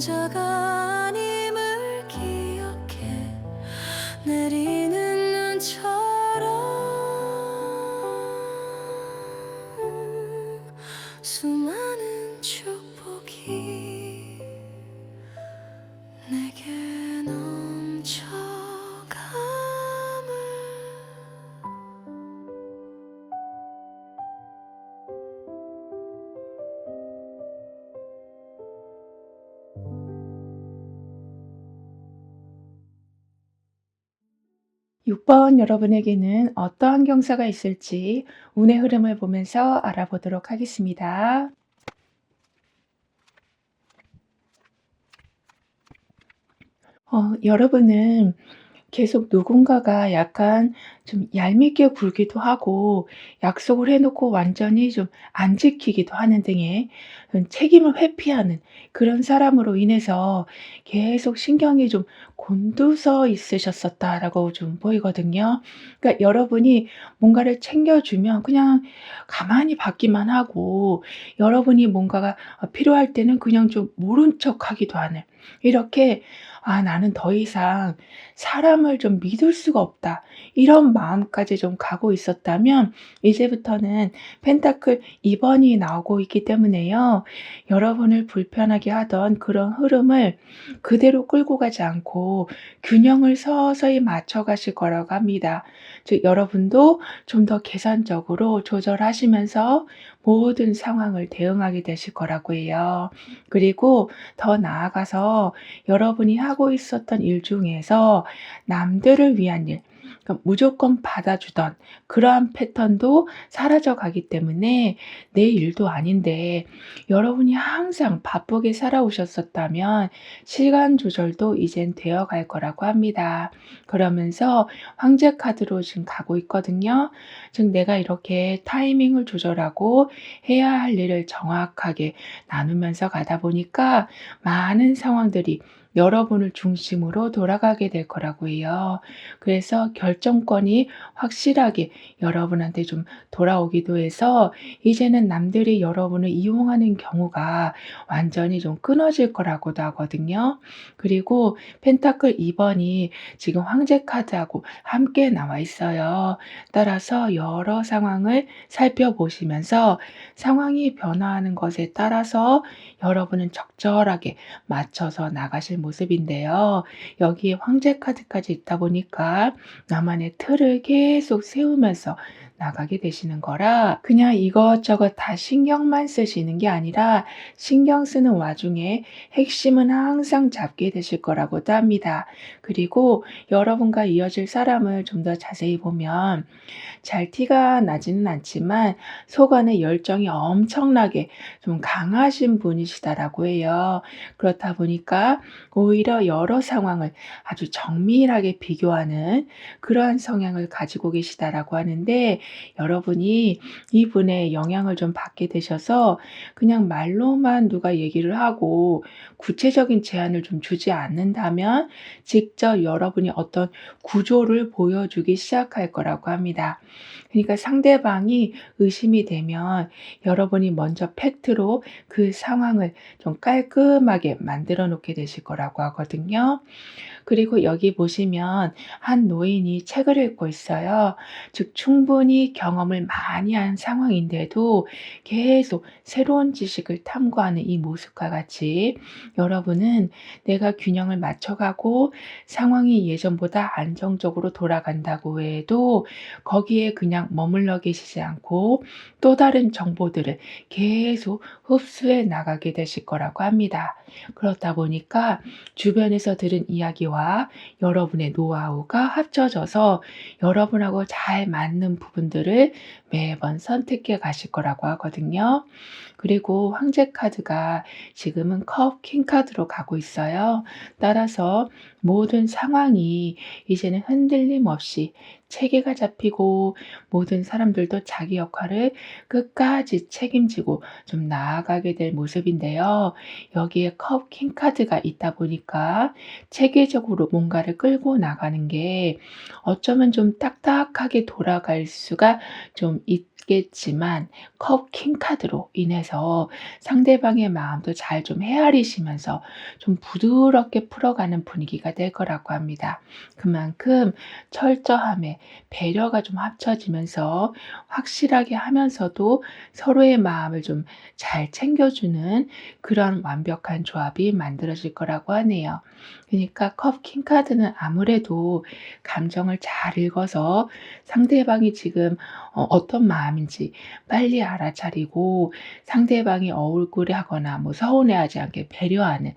혼자가 아님을 기억해 내리는 눈처럼 수많은 축복이 내게 넘쳐감을 육 번 여러분에게는 어떠한 경사가 있을지 운의 흐름을 보면서 알아보도록 하겠습니다. 여러분은 계속 누군가가 약간 좀 얄밉게 굴기도 하고 약속을 해 놓고 완전히 좀 안 지키기도 하는 등의 책임을 회피하는 그런 사람으로 인해서 계속 신경이 좀 곤두서 있으셨었다라고 좀 보이거든요. 그러니까 여러분이 뭔가를 챙겨 주면 그냥 가만히 받기만 하고, 여러분이 뭔가가 필요할 때는 그냥 좀 모른 척하기도 하는, 이렇게 '아 나는 더 이상 사람을 좀 믿을 수가 없다.' 이런 마음까지 좀 가고 있었다면, 이제부터는 펜타클 2 번이 나오고 있기 때문에요. 여러분을 불편하게 하던 그런 흐름을 그대로 끌고 가지 않고 균형을 서서히 맞춰 가실 거라고 합니다. 즉 여러분도 좀 더 계산적으로 조절하시면서 모든 상황을 대응하게 되실 거라고 해요. 그리고 더 나아가서 여러분이 하고 있었던 일 중에서 남들을 위한 일, 그러니까 무조건 받아주던 그러한 패턴도 사라져 가기 때문에 내 일도 아닌데 여러분이 항상 바쁘게 살아오셨었다면 시간 조절도 이젠 되어 갈 거라고 합니다. 그러면서 황제 카드로 지금 가고 있거든요. 즉 내가 이렇게 타이밍을 조절하고 해야 할 일을 정확하게 나누면서 가다 보니까 많은 상황들이 여러분을 중심으로 돌아가게 될 거라고 해요. 그래서 결정권이 확실하게 여러분한테 좀 돌아오기도 해서 이제는 남들이 여러분을 이용하는 경우가 완전히 좀 끊어질 거라고도 하거든요. 그리고 펜타클 2 번이 지금 황제 카드하고 함께 나와 있어요. 따라서 여러 상황을 살펴보시면서 상황이 변화하는 것에 따라서 여러분은 적절하게 맞춰서 나가실 모습인데요. 여기에 황제 카드까지 있다 보니까 나만의 틀을 계속 세우면서 나가게 되시는 거라, 그냥 이것저것 다 신경만 쓰시는 게 아니라 신경 쓰는 와중에 핵심은 항상 잡게 되실 거라고도 합니다. 그리고 여러분과 이어질 사람을 좀 더 자세히 보면 잘 티가 나지는 않지만 속 안에 열정이 엄청나게 좀 강하신 분이시다라고 해요. 그렇다 보니까 오히려 여러 상황을 아주 정밀하게 비교하는 그러한 성향을 가지고 계시다라고 하는데, 여러분이 이분의 영향을 좀 받게 되셔서 그냥 말로만 누가 얘기를 하고 구체적인 제안을 좀 주지 않는다면 직접 여러분이 어떤 구조를 보여주기 시작할 거라고 합니다. 그러니까 상대방이 의심이 되면 여러분이 먼저 팩트로 그 상황을 좀 깔끔하게 만들어 놓게 되실 거라고 하거든요. 그리고 여기 보시면 한 노인이 책을 읽고 있어요. 즉 충분히 경험을 많이 한 상황인데도 계속 새로운 지식을 탐구하는 이 모습과 같이 여러분은 내가 균형을 맞춰가고 상황이 예전보다 안정적으로 돌아간다고 해도 거기에 그냥 머물러 계시지 않고 또 다른 정보들을 계속 흡수해 나가게 되실 거라고 합니다. 그렇다 보니까 주변에서 들은 이야기와 여러분의 노하우가 합쳐져서 여러분하고 잘 맞는 부분들을 매번 선택해 가실 거라고 하거든요. 그리고 황제 카드가 지금은 컵 킹 카드로 가고 있어요. 따라서 모든 상황이 이제는 흔들림 없이 체계가 잡히고 모든 사람들도 자기 역할을 끝까지 책임지고 좀 나아가게 될 모습인데요. 여기에 컵 킹카드가 있다 보니까 체계적으로 뭔가를 끌고 나가는 게 어쩌면 좀 딱딱하게 돌아갈 수가 좀 있겠지만 컵 킹카드로 인해서 상대방의 마음도 잘 좀 헤아리시면서 좀 부드럽게 풀어가는 분위기가 될 거라고 합니다. 그만큼 철저함에 배려가 좀 합쳐지면서 확실하게 하면서도 서로의 마음을 좀 잘 챙겨주는 그런 완벽한 조합이 만들어질 거라고 하네요. 그러니까 컵 킹카드는 아무래도 감정을 잘 읽어서 상대방이 지금 어떤 마음인지 빨리 알아차리고 상대방이 억울해하거나 뭐 서운해하지 않게 배려하는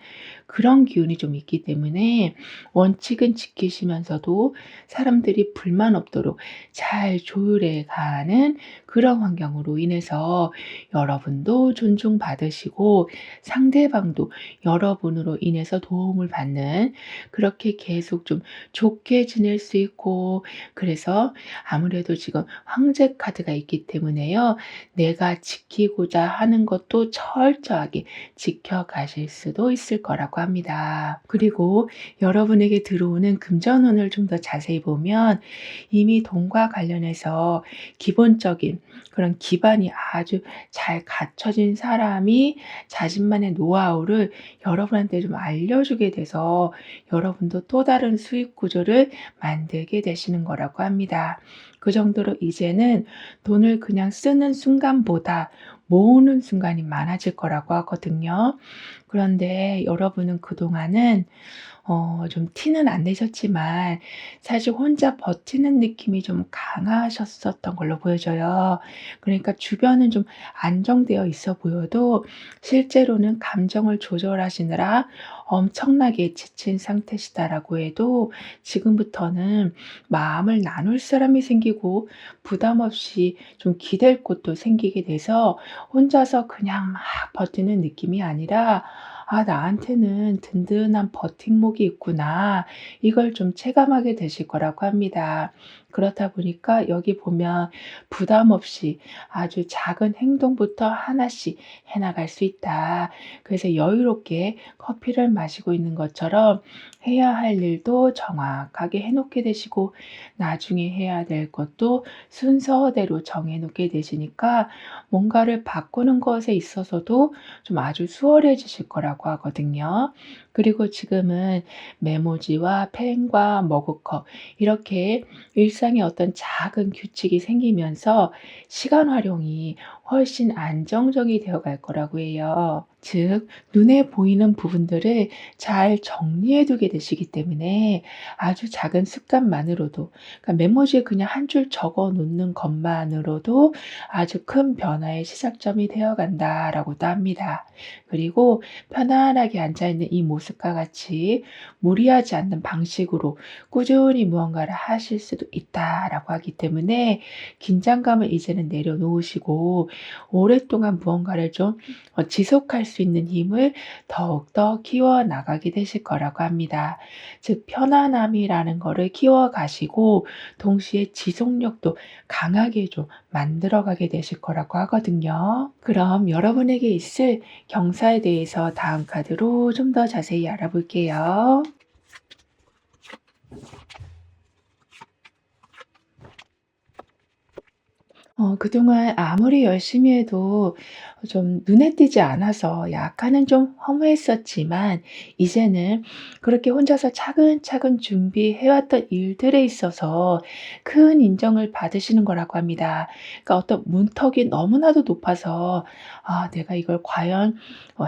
그런 기운이 좀 있기 때문에 원칙은 지키시면서도 사람들이 불만 없도록 잘 조율해 가는 그런 환경으로 인해서 여러분도 존중받으시고 상대방도 여러분으로 인해서 도움을 받는 그렇게 계속 좀 좋게 지낼 수 있고 그래서 아무래도 지금 황제 카드가 있기 때문에요. 내가 지키고자 하는 것도 철저하게 지켜가실 수도 있을 거라고 합니다. 그리고 여러분에게 들어오는 금전운을 좀 더 자세히 보면 이미 돈과 관련해서 기본적인 그런 기반이 아주 잘 갖춰진 사람이 자신만의 노하우를 여러분한테 좀 알려주게 돼서 여러분도 또 다른 수익 구조를 만들게 되시는 거라고 합니다. 그 정도로 이제는 돈을 그냥 쓰는 순간보다 모으는 순간이 많아질 거라고 하거든요. 그런데 여러분은 그동안은 좀 티는 안 내셨지만 사실 혼자 버티는 느낌이 좀 강하셨었던 걸로 보여져요. 그러니까 주변은 좀 안정되어 있어 보여도 실제로는 감정을 조절하시느라 엄청나게 지친 상태시다라고 해도 지금부터는 마음을 나눌 사람이 생기고 부담 없이 좀 기댈 곳도 생기게 돼서 혼자서 그냥 막 버티는 느낌이 아니라 '아 나한테는 든든한 버팀목이 있구나.' 이걸 좀 체감하게 되실 거라고 합니다. 그렇다 보니까 여기 보면 부담 없이 아주 작은 행동부터 하나씩 해 나갈 수 있다. 그래서 여유롭게 커피를 마시고 있는 것처럼 해야 할 일도 정확하게 해 놓게 되시고 나중에 해야 될 것도 순서대로 정해 놓게 되시니까 뭔가를 바꾸는 것에 있어서도 좀 아주 수월해지실 거라고 하거든요. 그리고 지금은 메모지와 펜과 머그컵 이렇게 일상에 어떤 작은 규칙이 생기면서 시간 활용이 훨씬 안정적이 되어 갈 거라고 해요. 즉 눈에 보이는 부분들을 잘 정리해 두게 되시기 때문에 아주 작은 습관만으로도 그러니까 메모지에 그냥 한 줄 적어 놓는 것만으로도 아주 큰 변화의 시작점이 되어 간다라고도 합니다. 그리고 편안하게 앉아 있는 이 모습과 같이 무리하지 않는 방식으로 꾸준히 무언가를 하실 수도 있다라고 하기 때문에 긴장감을 이제는 내려놓으시고 오랫동안 무언가를 좀 지속할 수 있는 힘을 더욱더 키워 나가게 되실 거라고 합니다. 즉 편안함이라는 거를 키워 가시고 동시에 지속력도 강하게 좀 만들어 가게 되실 거라고 하거든요. 그럼 여러분에게 있을 경사에 대해서 다음 카드로 좀 더 자세히 알아볼게요. 그동안 아무리 열심히 해도 좀 눈에 띄지 않아서 약간은 좀 허무했었지만 이제는 그렇게 혼자서 차근차근 준비해 왔던 일들에 있어서 큰 인정을 받으시는 거라고 합니다. 그러니까 어떤 문턱이 너무나도 높아서 '아 내가 이걸 과연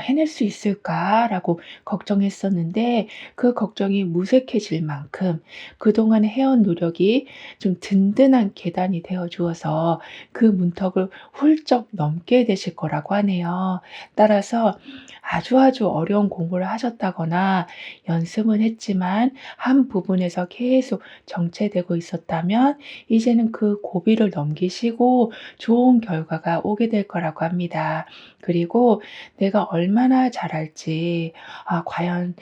해낼 수 있을까?'라고 걱정했었는데 그 걱정이 무색해질 만큼 그동안 해온 노력이 좀 든든한 계단이 되어 주어서 그 문턱을 훌쩍 넘게 되실 거라고 하네요. 따라서 아주 어려운 공부를 하셨다거나 연습은 했지만 한 부분에서 계속 정체되고 있었다면 이제는 그 고비를 넘기시고 좋은 결과가 오게 될 거라고 합니다. 그리고 내가 얼마나 잘할지, 과연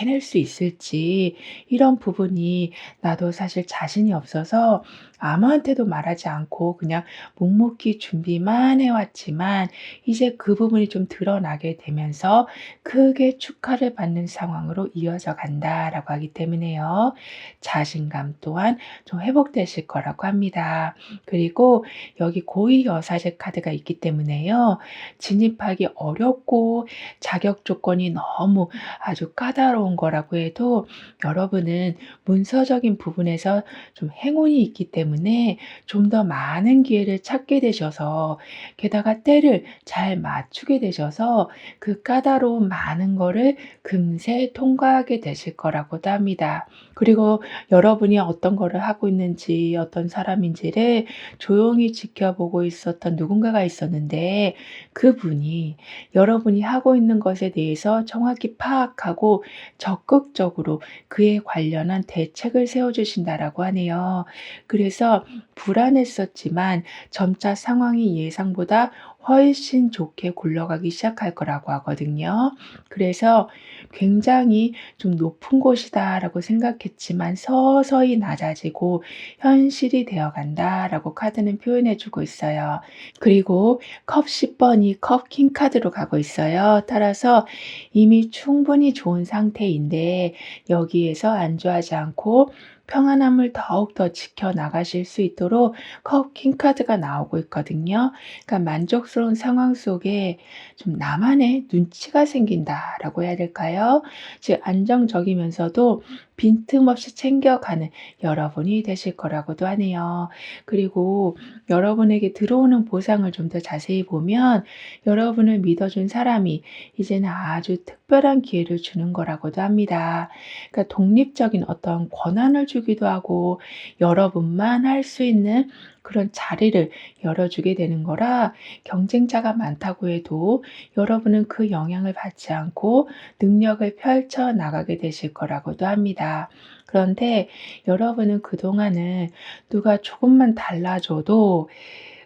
해낼 수 있을지 이런 부분이 나도 사실 자신이 없어서 아무한테도 말하지 않고 그냥 묵묵히 준비만 해왔지만 이제 그 부분이 좀 드러나게 되면서 크게 축하를 받는 상황으로 이어져 간다라고 하기 때문에요. 자신감 또한 좀 회복되실 거라고 합니다. 그리고 여기 고위 여사제 카드가 있기 때문에요. 진입하기 어렵고 자격 조건이 너무 아주 까다로운 거라고 해도 여러분은 문서적인 부분에서 좀 행운이 있기 때문에 좀 더 많은 기회를 찾게 되셔서 게다가 때를 잘 맞추게 되셔서 그 까다로운 많은 거를 금세 통과하게 되실 거라고도 합니다. 그리고 여러분이 어떤 거를 하고 있는지 어떤 사람인지를 조용히 지켜보고 있었던 누군가가 있었는데 그분이 여러분이 하고 있는 것에 대해서 정확히 파악하고 적극적으로 그에 관련한 대책을 세워주신다라고 하네요. 그래서 불안했었지만 점차 상황이 예상보다 훨씬 좋게 굴러가기 시작할 거라고 하거든요. 그래서 굉장히 좀 높은 곳이다라고 생각했지만 서서히 낮아지고 현실이 되어 간다라고 카드는 표현해 주고 있어요. 그리고 컵 10번이 컵 킹 카드로 가고 있어요. 따라서 이미 충분히 좋은 상태인데 여기에서 안주하지 않고 평안함을 더욱더 지켜나가실 수 있도록 컵 킹 카드가 나오고 있거든요. 그러니까 만족스러운 상황 속에 좀 나만의 눈치가 생긴다라고 해야 될까요? 즉 안정적이면서도 빈틈없이 챙겨가는 여러분이 되실 거라고도 하네요. 그리고 여러분에게 들어오는 보상을 좀 더 자세히 보면 여러분을 믿어준 사람이 이제는 아주 특별한 기회를 주는 거라고도 합니다. 그러니까 독립적인 어떤 권한을 주기도 하고 여러분만 할 수 있는 그런 자리를 열어주게 되는 거라 경쟁자가 많다고 해도 여러분은 그 영향을 받지 않고 능력을 펼쳐 나가게 되실 거라고도 합니다. 그런데 여러분은 그동안은 누가 조금만 달라져도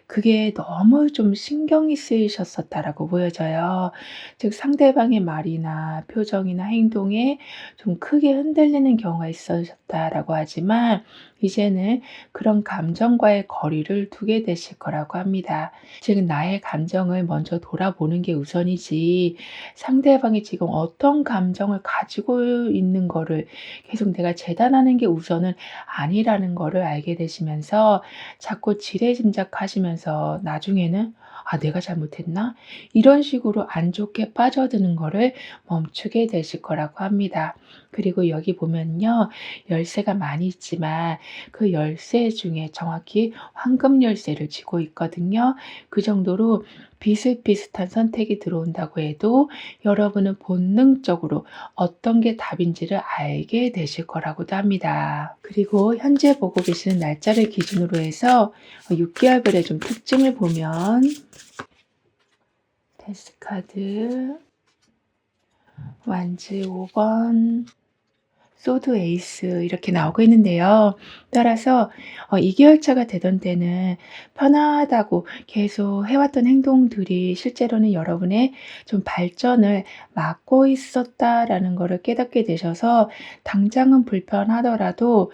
그게 너무 좀 신경이 쓰이셨었다라고 보여져요. 즉 상대방의 말이나 표정이나 행동에 좀 크게 흔들리는 경우가 있으셨다라고 하지만 이제는 그런 감정과의 거리를 두게 되실 거라고 합니다. 즉 나의 감정을 먼저 돌아보는 게 우선이지 상대방이 지금 어떤 감정을 가지고 있는 거를 계속 내가 재단하는 게 우선은 아니라는 거를 알게 되시면서 자꾸 지레짐작하시면서 나중에는 '아 내가 잘못했나?' 이런 식으로 안 좋게 빠져드는 거를 멈추게 되실 거라고 합니다. 그리고 여기 보면요. 열쇠가 많이 있지만 그 열쇠 중에 정확히 황금 열쇠를 쥐고 있거든요. 그 정도로 비슷비슷한 선택이 들어온다고 해도 여러분은 본능적으로 어떤 게 답인지를 알게 되실 거라고도 합니다. 그리고 현재 보고 계시는 날짜를 기준으로 해서 6개월별의 좀 특징을 보면 데스카드, 완즈 5번, 소드 에이스 이렇게 나오고 있는데요. 따라서 2개월차가 되던 때는 편하다고 계속 해왔던 행동들이 실제로는 여러분의 좀 발전을 막고 있었다라는 것을 깨닫게 되셔서 당장은 불편하더라도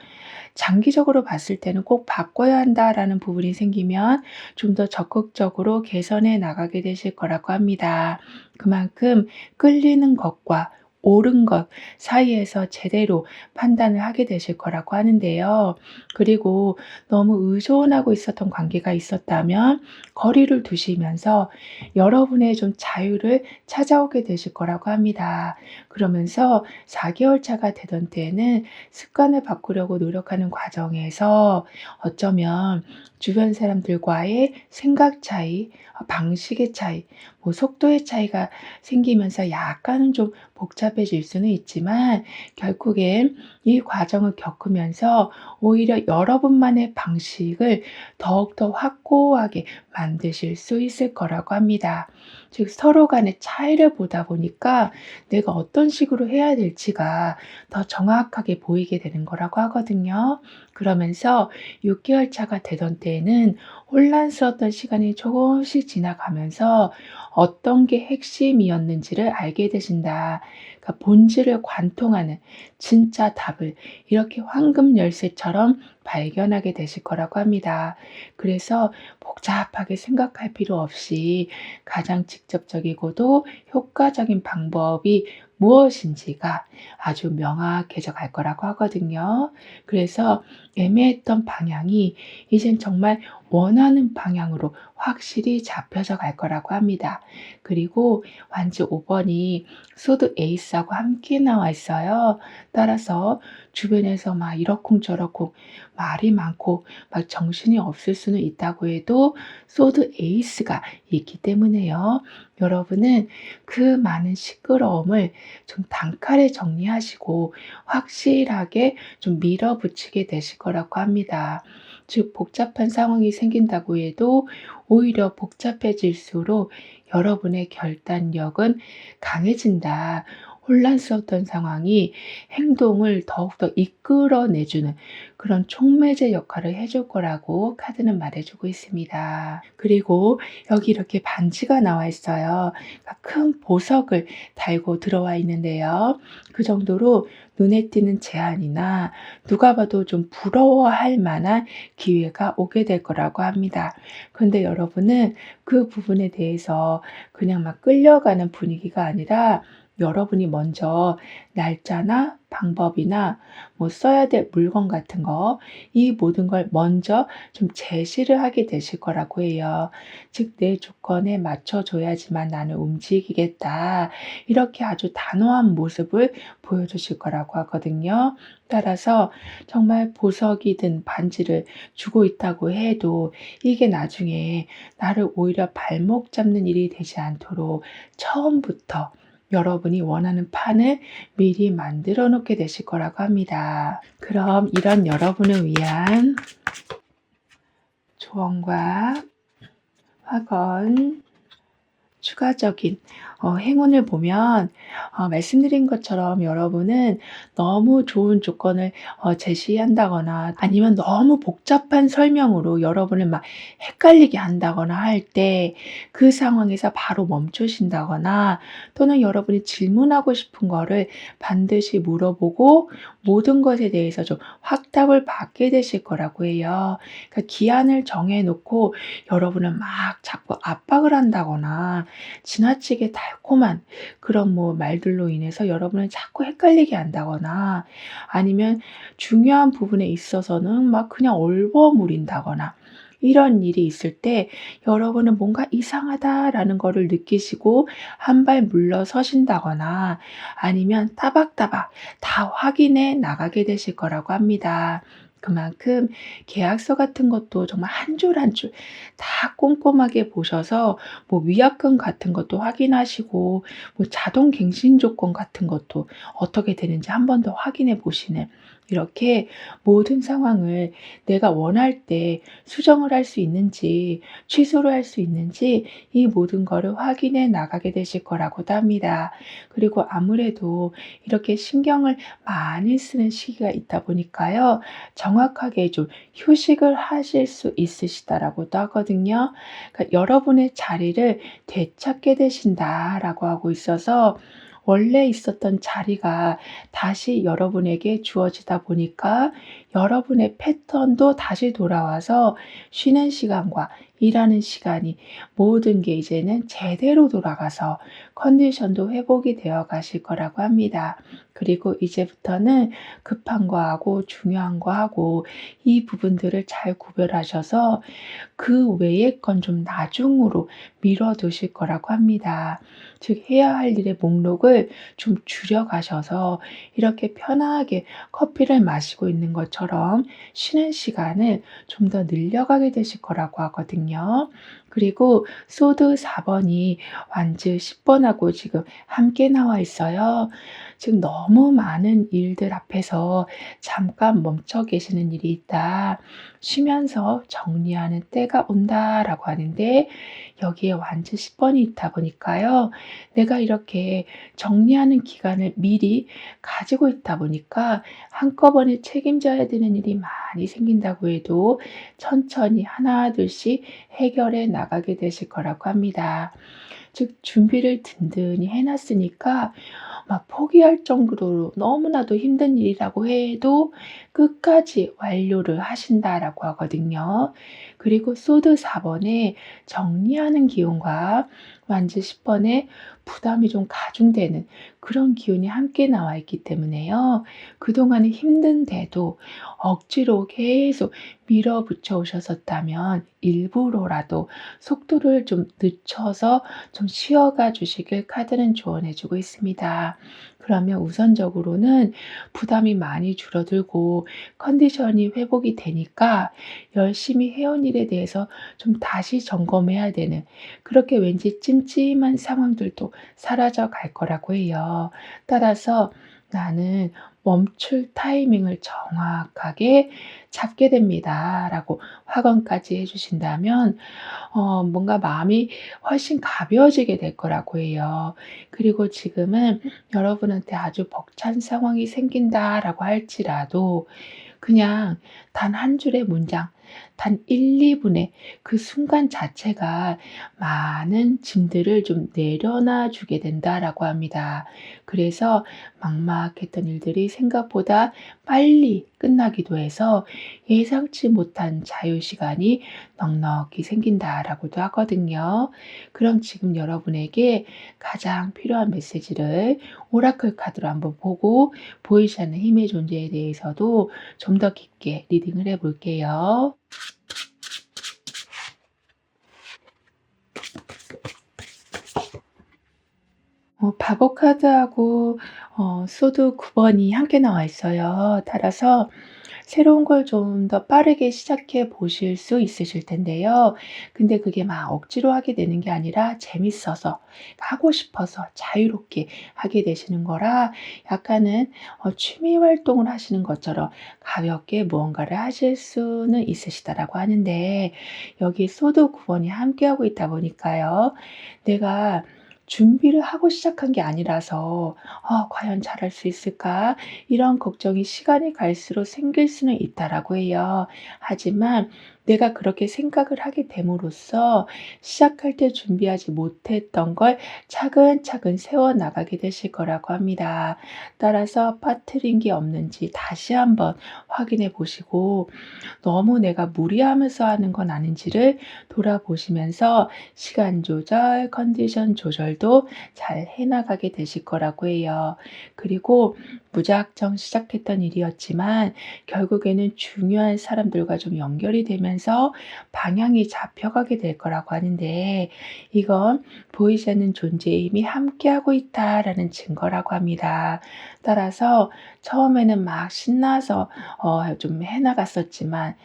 장기적으로 봤을 때는 꼭 바꿔야 한다라는 부분이 생기면 좀 더 적극적으로 개선해 나가게 되실 거라고 합니다. 그만큼 끌리는 것과 옳은 것 사이에서 제대로 판단을 하게 되실 거라고 하는데요. 그리고 너무 의존하고 있었던 관계가 있었다면 거리를 두시면서 여러분의 좀 자유를 찾아오게 되실 거라고 합니다. 그러면서 4개월 차가 되던 때에는 습관을 바꾸려고 노력하는 과정에서 어쩌면 주변 사람들과의 생각 차이, 방식의 차이, 속도의 차이가 생기면서 약간은 좀 복잡해질 수는 있지만 결국엔 이 과정을 겪으면서 오히려 여러분만의 방식을 더욱더 확고하게 만드실 수 있을 거라고 합니다. 즉 서로 간의 차이를 보다 보니까 내가 어떤 식으로 해야 될지가 더 정확하게 보이게 되는 거라고 하거든요. 그러면서 6개월 차가 되던 때에는 혼란스러웠던 시간이 조금씩 지나가면서 어떤 게 핵심이었는지를 알게 되신다. 그러니까 본질을 관통하는 진짜 답을 이렇게 황금 열쇠처럼 발견하게 되실 거라고 합니다. 그래서 복잡하게 생각할 필요 없이 가장 직접적이고도 효과적인 방법이 무엇인지가 아주 명확해져 갈 거라고 하거든요. 그래서 애매했던 방향이 이젠 정말 원하는 방향으로 확실히 잡혀져 갈 거라고 합니다. 그리고 완지 5번이 소드 에이스하고 함께 나와 있어요. 따라서 주변에서 막 이러쿵저러쿵 말이 많고 막 정신이 없을 수는 있다고 해도 소드 에이스가 있기 때문에요. 여러분은 그 많은 시끄러움을 좀 단칼에 정리하시고 확실하게 좀 밀어붙이게 되실 거라고 합니다. 즉 복잡한 상황이 생긴다고 해도 오히려 복잡해질수록 여러분의 결단력은 강해진다. 혼란스러웠던 상황이 행동을 더욱더 이끌어내주는 그런 촉매제 역할을 해줄 거라고 카드는 말해주고 있습니다. 그리고 여기 이렇게 반지가 나와 있어요. 그러니까 큰 보석을 달고 들어와 있는데요. 그 정도로 눈에 띄는 제안이나 누가 봐도 좀 부러워할 만한 기회가 오게 될 거라고 합니다. 그런데 여러분은 그 부분에 대해서 그냥 막 끌려가는 분위기가 아니라 여러분이 먼저 날짜나 방법이나 뭐 써야 될 물건 같은 거, 이 모든 걸 먼저 좀 제시를 하게 되실 거라고 해요. 즉, 내 조건에 맞춰줘야지만 나는 움직이겠다. 이렇게 아주 단호한 모습을 보여주실 거라고 하거든요. 따라서 정말 보석이든 반지를 주고 있다고 해도 이게 나중에 나를 오히려 발목 잡는 일이 되지 않도록 처음부터 여러분이 원하는 판을 미리 만들어 놓게 되실 거라고 합니다. 그럼 이런 여러분을 위한 조언과 확언, 추가적인 행운을 보면 말씀드린 것처럼 여러분은 너무 좋은 조건을 제시한다거나 아니면 너무 복잡한 설명으로 여러분을 막 헷갈리게 한다거나 할 때 그 상황에서 바로 멈추신다거나 또는 여러분이 질문하고 싶은 거를 반드시 물어보고 모든 것에 대해서 좀 확답을 받게 되실 거라고 해요. 그러니까 기한을 정해놓고 여러분은 막 자꾸 압박을 한다거나 지나치게 달콤한 그런 뭐 말들로 인해서 여러분을 자꾸 헷갈리게 한다거나 아니면 중요한 부분에 있어서는 막 그냥 얼버무린다거나 이런 일이 있을 때 여러분은 뭔가 이상하다라는 거를 느끼시고 한 발 물러서신다거나 아니면 따박따박 다 확인해 나가게 되실 거라고 합니다. 그만큼 계약서 같은 것도 정말 한 줄 한 줄 다 꼼꼼하게 보셔서 뭐 위약금 같은 것도 확인하시고 뭐 자동 갱신 조건 같은 것도 어떻게 되는지 한 번 더 확인해 보시는 이렇게 모든 상황을 내가 원할 때 수정을 할 수 있는지 취소를 할 수 있는지 이 모든 거를 확인해 나가게 되실 거라고도 합니다. 그리고 아무래도 이렇게 신경을 많이 쓰는 시기가 있다 보니까요. 정확하게 좀 휴식을 하실 수 있으시다라고도 하거든요. 그러니까 여러분의 자리를 되찾게 되신다라고 하고 있어서 원래 있었던 자리가 다시 여러분에게 주어지다 보니까 여러분의 패턴도 다시 돌아와서 쉬는 시간과 일하는 시간이 모든 게 이제는 제대로 돌아가서 컨디션도 회복이 되어 가실 거라고 합니다. 그리고 이제부터는 급한 거하고 중요한 거하고 이 부분들을 잘 구별하셔서 그 외의 건 좀 나중으로 미뤄두실 거라고 합니다. 즉 해야 할 일의 목록을 좀 줄여 가셔서 이렇게 편하게 커피를 마시고 있는 것처럼 쉬는 시간을 좀 더 늘려가게 되실 거라고 하거든요. 있거든요. 그리고 소드 4번이 완즈 10번하고 지금 함께 나와 있어요. 지금 너무 많은 일들 앞에서 잠깐 멈춰 계시는 일이 있다. 쉬면서 정리하는 때가 온다라고 하는데 여기에 완즈 10번이 있다 보니까요. 내가 이렇게 정리하는 기간을 미리 가지고 있다 보니까 한꺼번에 책임져야 되는 일이 많이 생긴다고 해도 천천히 하나둘씩 해결해 나가게 되실 거라고 합니다. 즉 준비를 든든히 해 놨으니까 막 포기할 정도로 너무나도 힘든 일이라고 해도 끝까지 완료를 하신다라고 하거든요. 그리고 소드 4번에 정리하는 기운과 완즈 10번에 부담이 좀 가중되는 그런 기운이 함께 나와 있기 때문에요. 그동안은 힘든데도 억지로 계속 밀어붙여 오셨었다면 일부러라도 속도를 좀 늦춰서 좀 쉬어가 주시길 카드는 조언해 주고 있습니다. 그러면 우선적으로는 부담이 많이 줄어들고 컨디션이 회복이 되니까 열심히 해온 일에 대해서 좀 다시 점검해야 되는 그렇게 왠지 찜찜한 상황들도 사라져 갈 거라고 해요. 따라서 나는 멈출 타이밍을 정확하게 잡게 됩니다라고 확언까지 해 주신다면 뭔가 마음이 훨씬 가벼워지게 될 거라고 해요. 그리고 지금은 여러분한테 아주 벅찬 상황이 생긴다라고 할지라도 그냥 단 한 줄의 문장, 단 1-2 분의 그 순간 자체가 많은 짐들을 좀 내려놔 주게 된다라고 합니다. 그래서 막막했던 일들이 생각보다 빨리 끝나기도 해서 예상치 못한 자유 시간이 넉넉히 생긴다라고도 하거든요. 그럼 지금 여러분에게 가장 필요한 메시지를 오라클 카드로 한번 보고 보이지 않는 힘의 존재에 대해서도 좀 더 깊게 리딩을 해 볼게요. 바보 카드하고 소드 9번이 함께 나와 있어요. 따라서 새로운 걸 좀 더 빠르게 시작해 보실 수 있으실 텐데요. 근데 그게 막 억지로 하게 되는 게 아니라 재밌어서 하고 싶어서 자유롭게 하게 되시는 거라 약간은 취미 활동을 하시는 것처럼 가볍게 무언가를 하실 수는 있으시다라고 하는데 여기 소드 9번이 함께하고 있다 보니까요. 내가 준비를 하고 시작한 게 아니라서 '과연 잘할 수 있을까?' 이런 걱정이 시간이 갈수록 생길 수는 있다라고 해요. 하지만 내가 그렇게 생각을 하게 됨으로써 시작할 때 준비하지 못했던 걸 차근차근 세워 나가게 되실 거라고 합니다. 따라서 빠뜨린 게 없는지 다시 한번 확인해 보시고 너무 내가 무리하면서 하는 건 아닌지를 돌아보시면서 시간 조절, 컨디션 조절도 잘 해 나가게 되실 거라고 해요. 그리고 무작정 시작했던 일이었지만 결국에는 중요한 사람들과 좀 연결이 되면서 방향이 잡혀가게 될 거라고 하는데 이건 보이지 않는 존재의 힘이 함께하고 있다라는 증거라고 합니다. 따라서 처음에는 막 신나서 좀 해 나갔었지만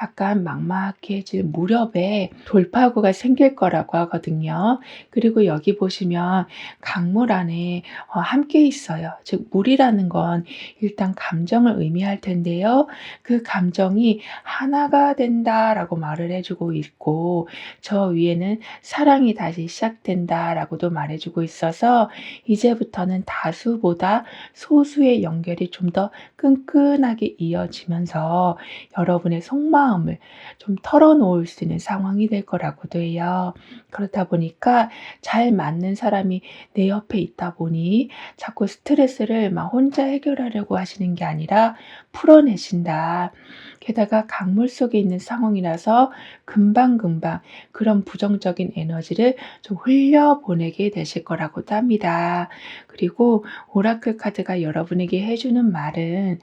약간 막막해질 무렵에 돌파구가 생길 거라고 하거든요. 그리고 여기 보시면 강물 안에 함께 있어요. 즉 물이라는 건 일단 감정을 의미할 텐데요. 그 감정이 "하나가 된다."라고 말을 해 주고 있고 저 위에는 "사랑이 다시 시작된다."라고도 말해 주고 있어서 이제부터는 다수보다 소수의 연결이 좀 더 끈끈하게 이어지면서 여러분의 속마음을 좀 털어놓을 수 있는 상황이 될 거라고도 해요. 그렇다 보니까 잘 맞는 사람이 내 옆에 있다 보니 자꾸 스트레스를 막 혼자 해결하려고 하시는 게 아니라 풀어내신다. 게다가 강물 속에 있는 상황이라서 금방금방 그런 부정적인 에너지를 좀 흘려보내게 되실 거라고도 합니다. 그리고 오라클 카드가 여러분에게 해 주는 말은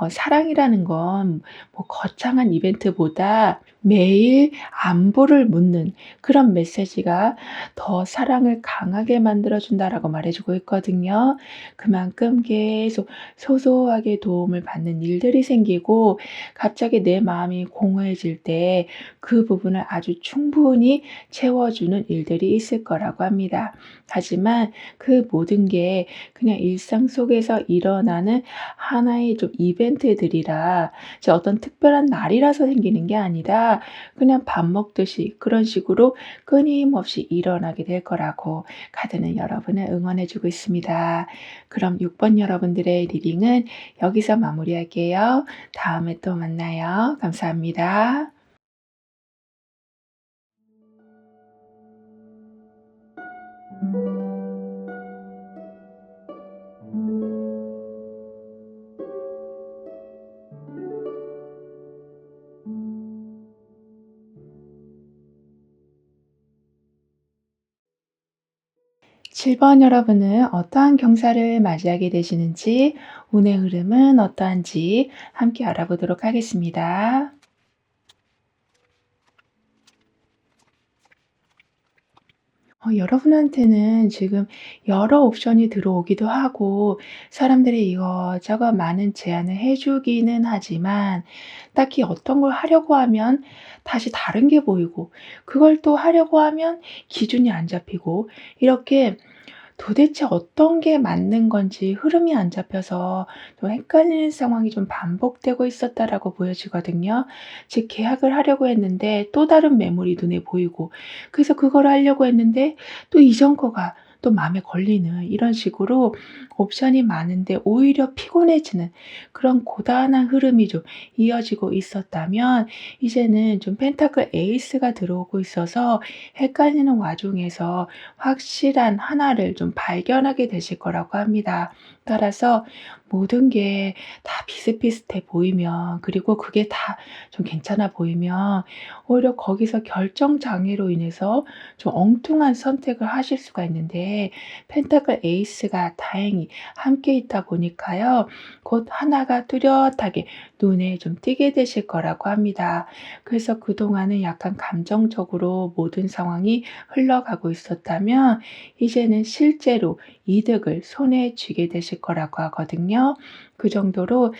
사랑이라는 건 뭐 거창한 이벤트보다 매일 안부를 묻는 그런 메시지가 더 사랑을 강하게 만들어 준다라고 말해 주고 있거든요. 그만큼 계속 소소하게 도움을 받는 일들이 생기고 갑자기 내 마음이 공허해질 때 그 그 부분을 아주 충분히 채워주는 일들이 있을 거라고 합니다. 하지만 그 모든 게 그냥 일상 속에서 일어나는 하나의 좀 이벤트들이라 이제 어떤 특별한 날이라서 생기는 게 아니라 그냥 밥 먹듯이 그런 식으로 끊임없이 일어나게 될 거라고 카드는 여러분을 응원해 주고 있습니다. 그럼 6번 여러분들의 리딩은 여기서 마무리할게요. 다음에 또 만나요. 감사합니다. 7번 여러분은 어떠한 경사를 맞이하게 되시는지, 운의 흐름은 어떠한지 함께 알아보도록 하겠습니다. 여러분한테는 지금 여러 옵션이 들어오기도 하고 사람들이 이것저것 많은 제안을 해 주기는 하지만 딱히 어떤 걸 하려고 하면 다시 다른 게 보이고, 그걸 또 하려고 하면 기준이 안 잡히고, 이렇게 도대체 어떤 게 맞는 건지 흐름이 안 잡혀서 좀 헷갈리는 상황이 좀 반복되고 있었다라고 보여지거든요. 즉 계약을 하려고 했는데 또 다른 매물이 눈에 보이고, 그래서 그걸 하려고 했는데 또 이전 거가 또 마음에 걸리는, 이런 식으로 옵션이 많은데 오히려 피곤해지는 그런 고단한 흐름이 좀 이어지고 있었다면, 이제는 좀 펜타클 에이스가 들어오고 있어서 헷갈리는 와중에서 확실한 하나를 좀 발견하게 되실 거라고 합니다. 따라서 모든 게 다 비슷비슷해 보이면, 그리고 그게 다 좀 괜찮아 보이면 오히려 거기서 결정 장애로 인해서 좀 엉뚱한 선택을 하실 수가 있는데, 펜타클 에이스가 다행히 함께 있다 보니까요. 곧 하나가 뚜렷하게 눈에 좀 띄게 되실 거라고 합니다. 그래서 그동안은 약간 감정적으로 모든 상황이 흘러가고 있었다면 이제는 실제로 이득을 손에 쥐게 되실 거라고 하거든요. 그 정도로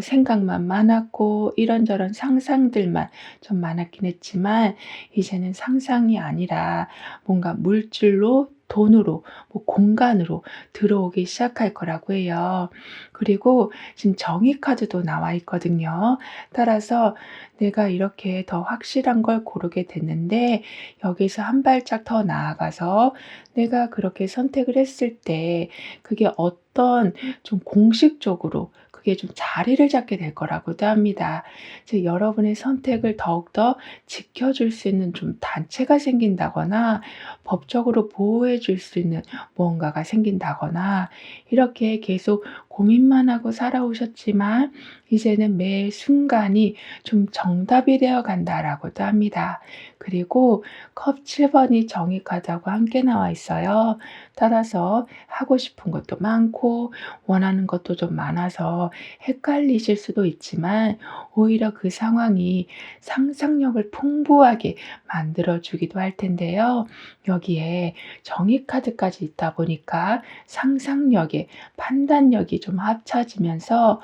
생각만 많았고 이런저런 상상들만 좀 많았긴 했지만, 이제는 상상이 아니라 뭔가 물질로, 돈으로, 뭐 공간으로 들어오기 시작할 거라고 해요. 그리고 지금 정의 카드도 나와 있거든요. 따라서 내가 이렇게 더 확실한 걸 고르게 됐는데 여기서 한 발짝 더 나아가서 내가 그렇게 선택을 했을 때 그게 어떤 좀 공식적으로 그게 좀 자리를 잡게 될 거라고도 합니다. 즉 여러분의 선택을 더욱더 지켜줄 수 있는 좀 단체가 생긴다거나 법적으로 보호해 줄 수 있는 무언가가 생긴다거나, 이렇게 계속 고민만 하고 살아오셨지만 이제는 매 순간이 좀 정답이 되어 간다라고도 합니다. 그리고 컵 7번이 정의 카드하고 함께 나와 있어요. 따라서 하고 싶은 것도 많고 원하는 것도 좀 많아서 헷갈리실 수도 있지만, 오히려 그 상황이 상상력을 풍부하게 만들어 주기도 할 텐데요. 여기에 정의 카드까지 있다 보니까 상상력에 판단력이 좀 합쳐지면서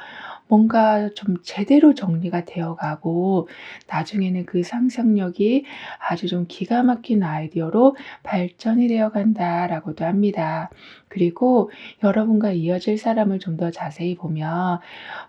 뭔가 좀 제대로 정리가 되어 가고, 나중에는 그 상상력이 아주 좀 기가 막힌 아이디어로 발전이 되어 간다라고도 합니다. 그리고 여러분과 이어질 사람을 좀 더 자세히 보면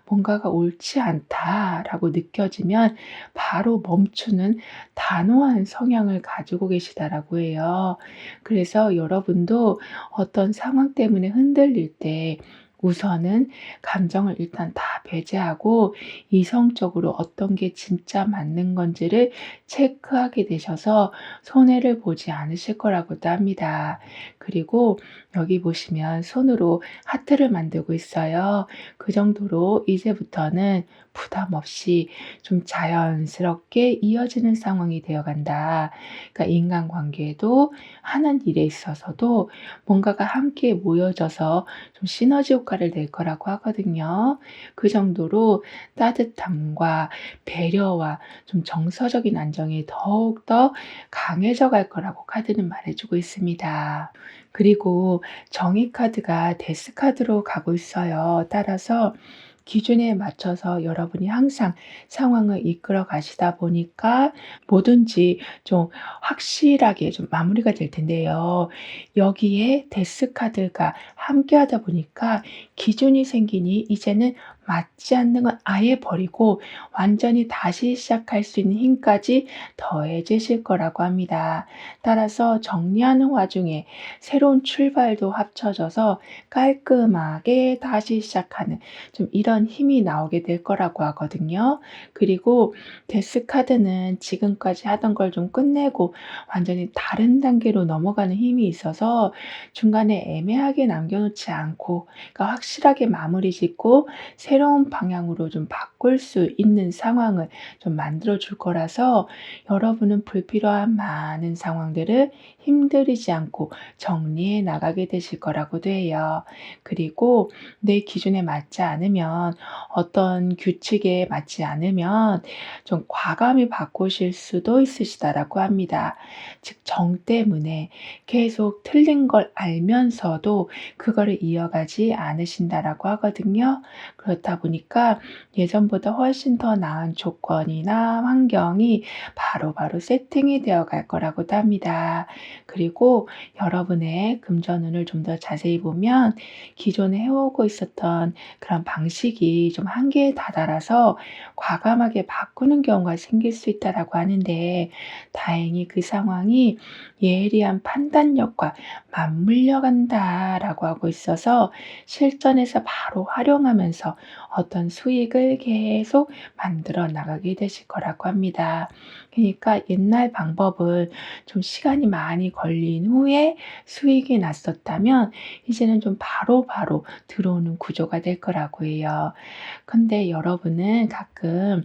뭔가가 옳지 않다라고 느껴지면 바로 멈추는 단호한 성향을 가지고 계시다라고 해요. 그래서 여러분도 어떤 상황 때문에 흔들릴 때 우선은 감정을 일단 다 배제하고 이성적으로 어떤 게 진짜 맞는 건지를 체크하게 되셔서 손해를 보지 않으실 거라고도 합니다. 그리고 여기 보시면 손으로 하트를 만들고 있어요. 그 정도로 이제부터는 부담 없이 좀 자연스럽게 이어지는 상황이 되어 간다. 그러니까 인간관계에도 하는 일에 있어서도 뭔가가 함께 모여져서 좀 시너지 효과를 낼 거라고 하거든요. 그 정도로 따뜻함과 배려와 좀 정서적인 안정이 더욱더 강해져 갈 거라고 카드는 말해주고 있습니다. 그리고 정의 카드가 데스 카드로 가고 있어요. 따라서 기준에 맞춰서 여러분이 항상 상황을 이끌어 가시다 보니까 뭐든지 좀 확실하게 좀 마무리가 될 텐데요. 여기에 데스카드가 함께하다 보니까 기준이 생기니 이제는 맞지 않는 건 아예 버리고 완전히 다시 시작할 수 있는 힘까지 더해지실 거라고 합니다. 따라서 정리하는 와중에 새로운 출발도 합쳐져서 깔끔하게 다시 시작하는 좀 이런 힘이 나오게 될 거라고 하거든요. 그리고 데스카드는 지금까지 하던 걸 좀 끝내고 완전히 다른 단계로 넘어가는 힘이 있어서 중간에 애매하게 남겨놓지 않고, 그러니까 확실하게 마무리 짓고 새로운 방향으로 좀 바꿀 수 있는 상황을 좀 만들어 줄 거라서 여러분은 불필요한 많은 상황들을 힘들이지 않고 정리해 나가게 되실 거라고도 해요. 그리고 내 기준에 맞지 않으면, 어떤 규칙에 맞지 않으면 좀 과감히 바꾸실 수도 있으시다라고 합니다. 즉 정 때문에 계속 틀린 걸 알면서도 그거를 이어가지 않으신다라고 하거든요. 그렇다 보니까 예전보다 훨씬 더 나은 조건이나 환경이 바로바로 세팅이 되어 갈 거라고도 합니다. 그리고 여러분의 금전운을 좀 더 자세히 보면 기존에 해오고 있었던 그런 방식이 좀 한계에 다다라서 과감하게 바꾸는 경우가 생길 수 있다라고 하는데, 다행히 그 상황이 예리한 판단력과 맞물려 간다라고 하고 있어서 실전에서 바로 활용하면서 어떤 수익을 계속 만들어 나가게 되실 거라고 합니다. 그러니까 옛날 방법을 좀 시간이 많이 걸린 후에 수익이 났었다면 이제는 좀 바로바로 들어오는 구조가 될 거라고 해요. 근데 여러분은 가끔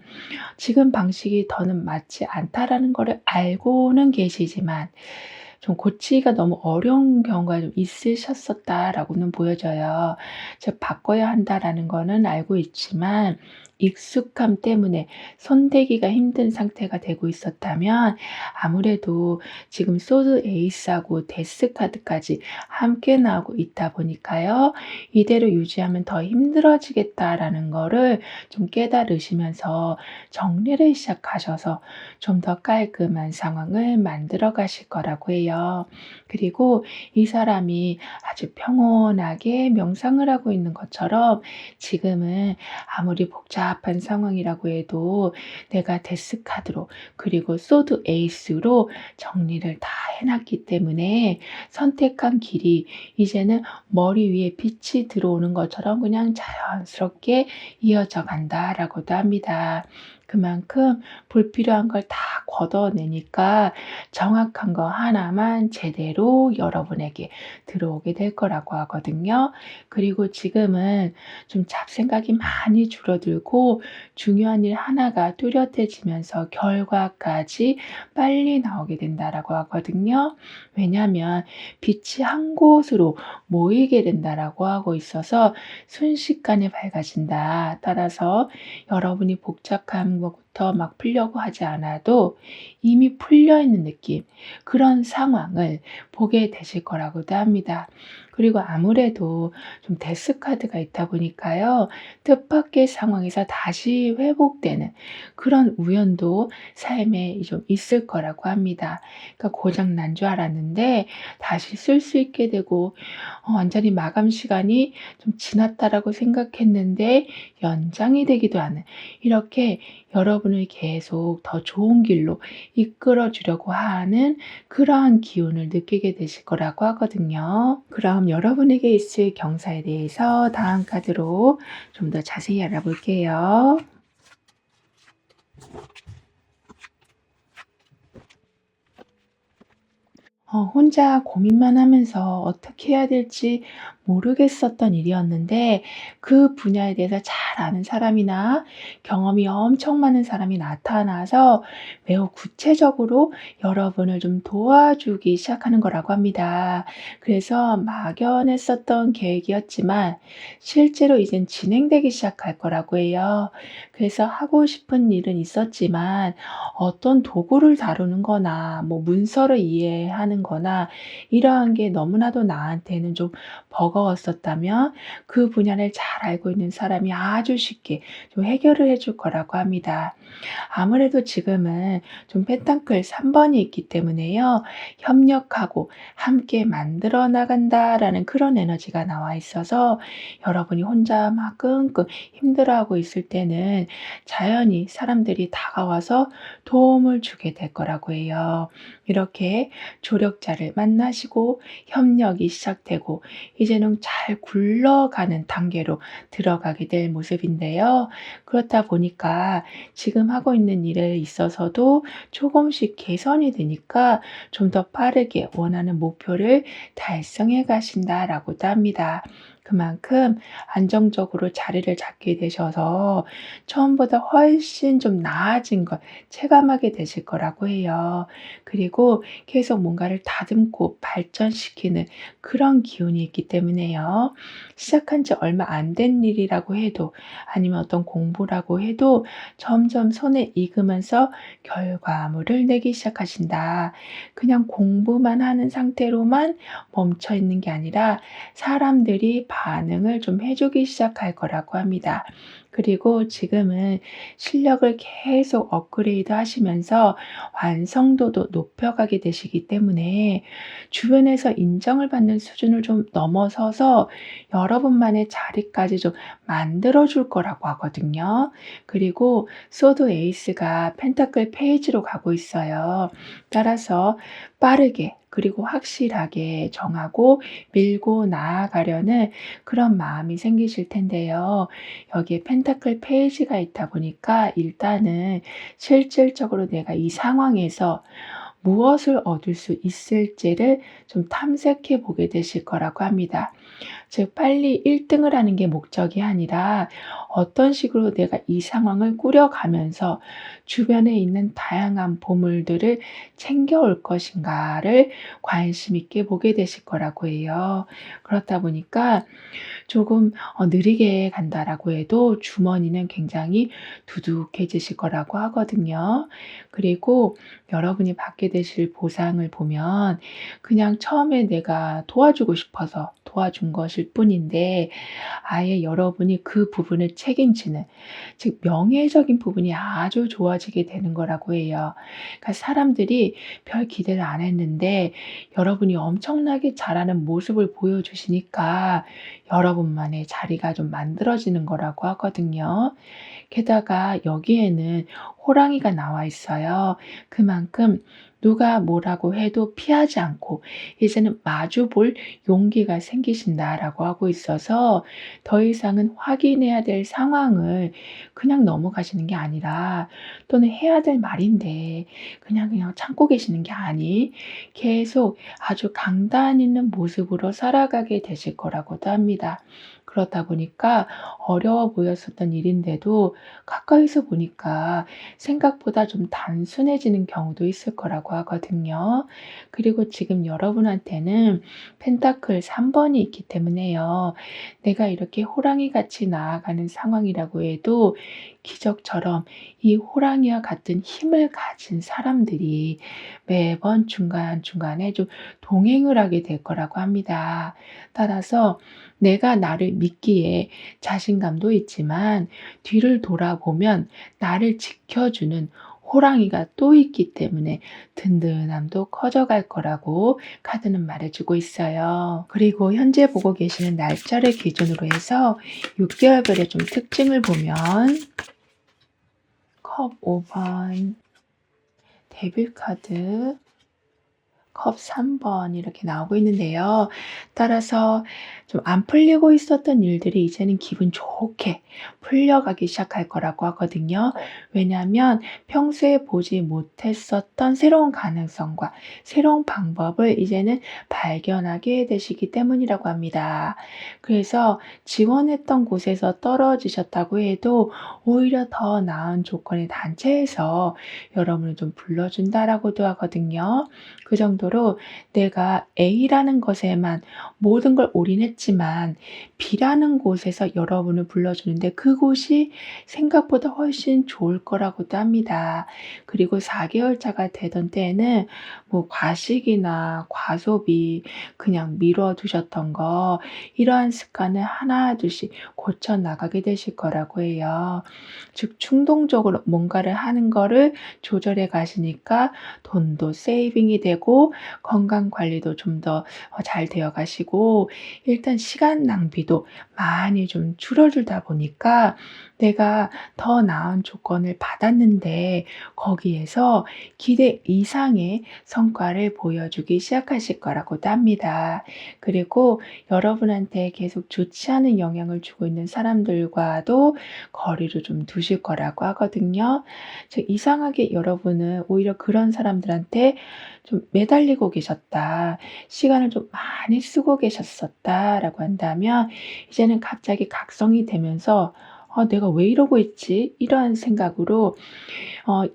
지금 방식이 더는 맞지 않다라는 거를 알고는 계시지만 좀 고치기가 너무 어려운 경우가 좀 있으셨었다라고는 보여져요. 즉 바꿔야 한다라는 거는 알고 있지만 익숙함 때문에 손대기가 힘든 상태가 되고 있었다면, 아무래도 지금 소드 에이스하고 데스 카드까지 함께 나오고 있다 보니까요. 이대로 유지하면 더 힘들어지겠다라는 거를 좀 깨달으시면서 정리를 시작하셔서 좀 더 깔끔한 상황을 만들어 가실 거라고 해요. 그리고 이 사람이 아주 평온하게 명상을 하고 있는 것처럼 지금은 아무리 복잡한 상황이라고 해도 내가 데스 카드로 그리고 소드 에이스로 정리를 다 해놨기 때문에 선택한 길이 이제는 머리 위에 빛이 들어오는 것처럼 그냥 자연스럽게 이어져 간다라고도 합니다. 그만큼 불필요한 걸 다 걷어내니까 정확한 거 하나만 제대로 여러분에게 들어오게 될 거라고 하거든요. 그리고 지금은 좀 잡생각이 많이 줄어들고 중요한 일 하나가 뚜렷해지면서 결과까지 빨리 나오게 된다라고 하거든요. 왜냐하면 빛이 한 곳으로 모이게 된다라고 하고 있어서 순식간에 밝아진다. 따라서 여러분이 복잡한 것부터 막 풀려고 하지 않아도 이미 풀려 있는 느낌, 그런 상황을 보게 되실 거라고도 합니다. 그리고 아무래도 좀 데스카드가 있다 보니까요. 뜻밖의 상황에서 다시 회복되는 그런 우연도 삶에 좀 있을 거라고 합니다. 그러니까 고장 난 줄 알았는데 다시 쓸 수 있게 되고, 완전히 마감 시간이 좀 지났다라고 생각했는데 연장이 되기도 하는, 이렇게 여러분을 계속 더 좋은 길로 이끌어 주려고 하는 그러한 기운을 느끼게 되실 거라고 하거든요. 그럼 여러분에게 있을 경사에 대해서 다음 카드로 좀 더 자세히 알아볼게요. 혼자 고민만 하면서 어떻게 해야 될지 모르겠었던 일이었는데, 그 분야에 대해서 잘 아는 사람이나 경험이 엄청 많은 사람이 나타나서 매우 구체적으로 여러분을 좀 도와주기 시작하는 거라고 합니다. 그래서 막연했었던 계획이었지만 실제로 이젠 진행되기 시작할 거라고 해요. 그래서 하고 싶은 일은 있었지만 어떤 도구를 다루는 거나 뭐 문서를 이해하는 거나 이러한 게 너무나도 나한테는 좀 버거웠었다면 그 분야를 잘 알고 있는 사람이 아주 쉽게 좀 해결을 해줄 거라고 합니다. 아무래도 지금은 좀 펜타클 3 번이 있기 때문에요. 협력하고 함께 만들어 나간다라는 그런 에너지가 나와 있어서 여러분이 혼자 막 끙끙 힘들어하고 있을 때는 자연히 사람들이 다가와서 도움을 주게 될 거라고 해요. 이렇게 조력자를 만나시고 협력이 시작되고 이제는 잘 굴러가는 단계로 들어가게 될 모습인데요. 그렇다 보니까 지금 하고 있는 일에 있어서도 조금씩 개선이 되니까 좀 더 빠르게 원하는 목표를 달성해 가신다라고도 합니다. 그만큼 안정적으로 자리를 잡게 되셔서 처음보다 훨씬 좀 나아진 걸 체감하게 되실 거라고 해요. 그리고 계속 뭔가를 다듬고 발전시키는 그런 기운이 있기 때문에요. 시작한 지 얼마 안 된 일이라고 해도 아니면 어떤 공부라고 해도 점점 손에 익으면서 결과물을 내기 시작하신다. 그냥 공부만 하는 상태로만 멈춰 있는 게 아니라 사람들이 반응을 좀 해주기 시작할 거라고 합니다. 그리고 지금은 실력을 계속 업그레이드 하시면서 완성도도 높여가게 되시기 때문에 주변에서 인정을 받는 수준을 좀 넘어서서 여러분만의 자리까지 좀 만들어 줄 거라고 하거든요. 그리고 소드 에이스가 펜타클 페이지로 가고 있어요. 따라서 빠르게 그리고 확실하게 정하고 밀고 나아가려는 그런 마음이 생기실 텐데요. 여기에 펜타클 페이지가 있다 보니까 일단은 실질적으로 내가 이 상황에서 무엇을 얻을 수 있을지를 좀 탐색해 보게 되실 거라고 합니다. 즉 빨리 1 등을 하는 게 목적이 아니라 어떤 식으로 내가 이 상황을 꾸려가면서 주변에 있는 다양한 보물들을 챙겨올 것인가를 관심 있게 보게 되실 거라고 해요. 그렇다 보니까 조금 느리게 간다라고 해도 주머니는 굉장히 두둑해지실 거라고 하거든요. 그리고 여러분이 받게 되실 보상을 보면 그냥 처음에 내가 도와주고 싶어서 도와준 것일 뿐인데 아예 여러분이 그 부분을 책임지는 즉 명예적인 부분이 아주 좋아지게 되는 거라고 해요. 그러니까 사람들이 별 기대를 안 했는데 여러분이 엄청나게 잘하는 모습을 보여주시니까 여러분만의 자리가 좀 만들어지는 거라고 하거든요. 게다가 여기에는 호랑이가 나와 있어요. 그만큼 누가 뭐라고 해도 피하지 않고 이제는 마주 볼 용기가 생기신다라고 하고 있어서 더 이상은 확인해야 될 상황을 그냥 넘어가시는 게 아니라 또는 해야 될 말인데 그냥 참고 계시는 게 아닌 계속 아주 강단 있는 모습으로 살아가게 되실 거라고도 합니다. 그렇다 보니까 어려워 보였었던 일인데도 가까이서 보니까 생각보다 좀 단순해지는 경우도 있을 거라고 하거든요. 그리고 지금 여러분한테는 펜타클 3 번이 있기 때문에요. 내가 이렇게 호랑이같이 나아가는 상황이라고 해도 기적처럼 이 호랑이와 같은 힘을 가진 사람들이 매번 중간중간에 좀 동행을 하게 될 거라고 합니다. 따라서 내가 나를 믿기에 자신감도 있지만 뒤를 돌아보면 나를 지켜주는 호랑이가 또 있기 때문에 든든함도 커져갈 거라고 카드는 말해주고 있어요. 그리고 현재 보고 계시는 날짜를 기준으로 해서 6개월별의 좀 특징을 보면 컵 5번, 데빌 카드, 컵 3번 이렇게 나오고 있는데요. 따라서 좀 안 풀리고 있었던 일들이 이제는 기분 좋게 풀려가기 시작할 거라고 하거든요. 왜냐하면 평소에 보지 못했었던 새로운 가능성과 새로운 방법을 이제는 발견하게 되시기 때문이라고 합니다. 그래서 지원했던 곳에서 떨어지셨다고 해도 오히려 더 나은 조건의 단체에서 여러분을 좀 불러준다라고도 하거든요. 그 정도로 정도로 내가 A라는 것에만 모든 걸 올인했지만 B라는 곳에서 여러분을 불러주는데 그곳이 생각보다 훨씬 좋을 거라고도 합니다. 그리고 4개월 차가 되던 때에는 뭐 과식이나 과소비, 그냥 미뤄두셨던 거, 이러한 습관을 하나둘씩 고쳐 나가게 되실 거라고 해요. 즉 충동적으로 뭔가를 하는 거를 조절해 가시니까 돈도 세이빙이 되고 건강 관리도 좀 더 잘 되어 가시고, 일단 시간 낭비도 많이 좀 줄어들다 보니까 내가 더 나은 조건을 받았는데 거기에서 기대 이상의 성과를 보여주기 시작하실 거라고도 합니다. 그리고 여러분한테 계속 좋지 않은 영향을 주고 있는 사람들과도 거리를 좀 두실 거라고 하거든요. 즉 이상하게 여러분은 오히려 그런 사람들한테 좀 매달리고 계셨다, 시간을 좀 많이 쓰고 계셨었다라고 한다면 이제는 갑자기 각성이 되면서 '아 내가 왜 이러고 있지?' 이러한 생각으로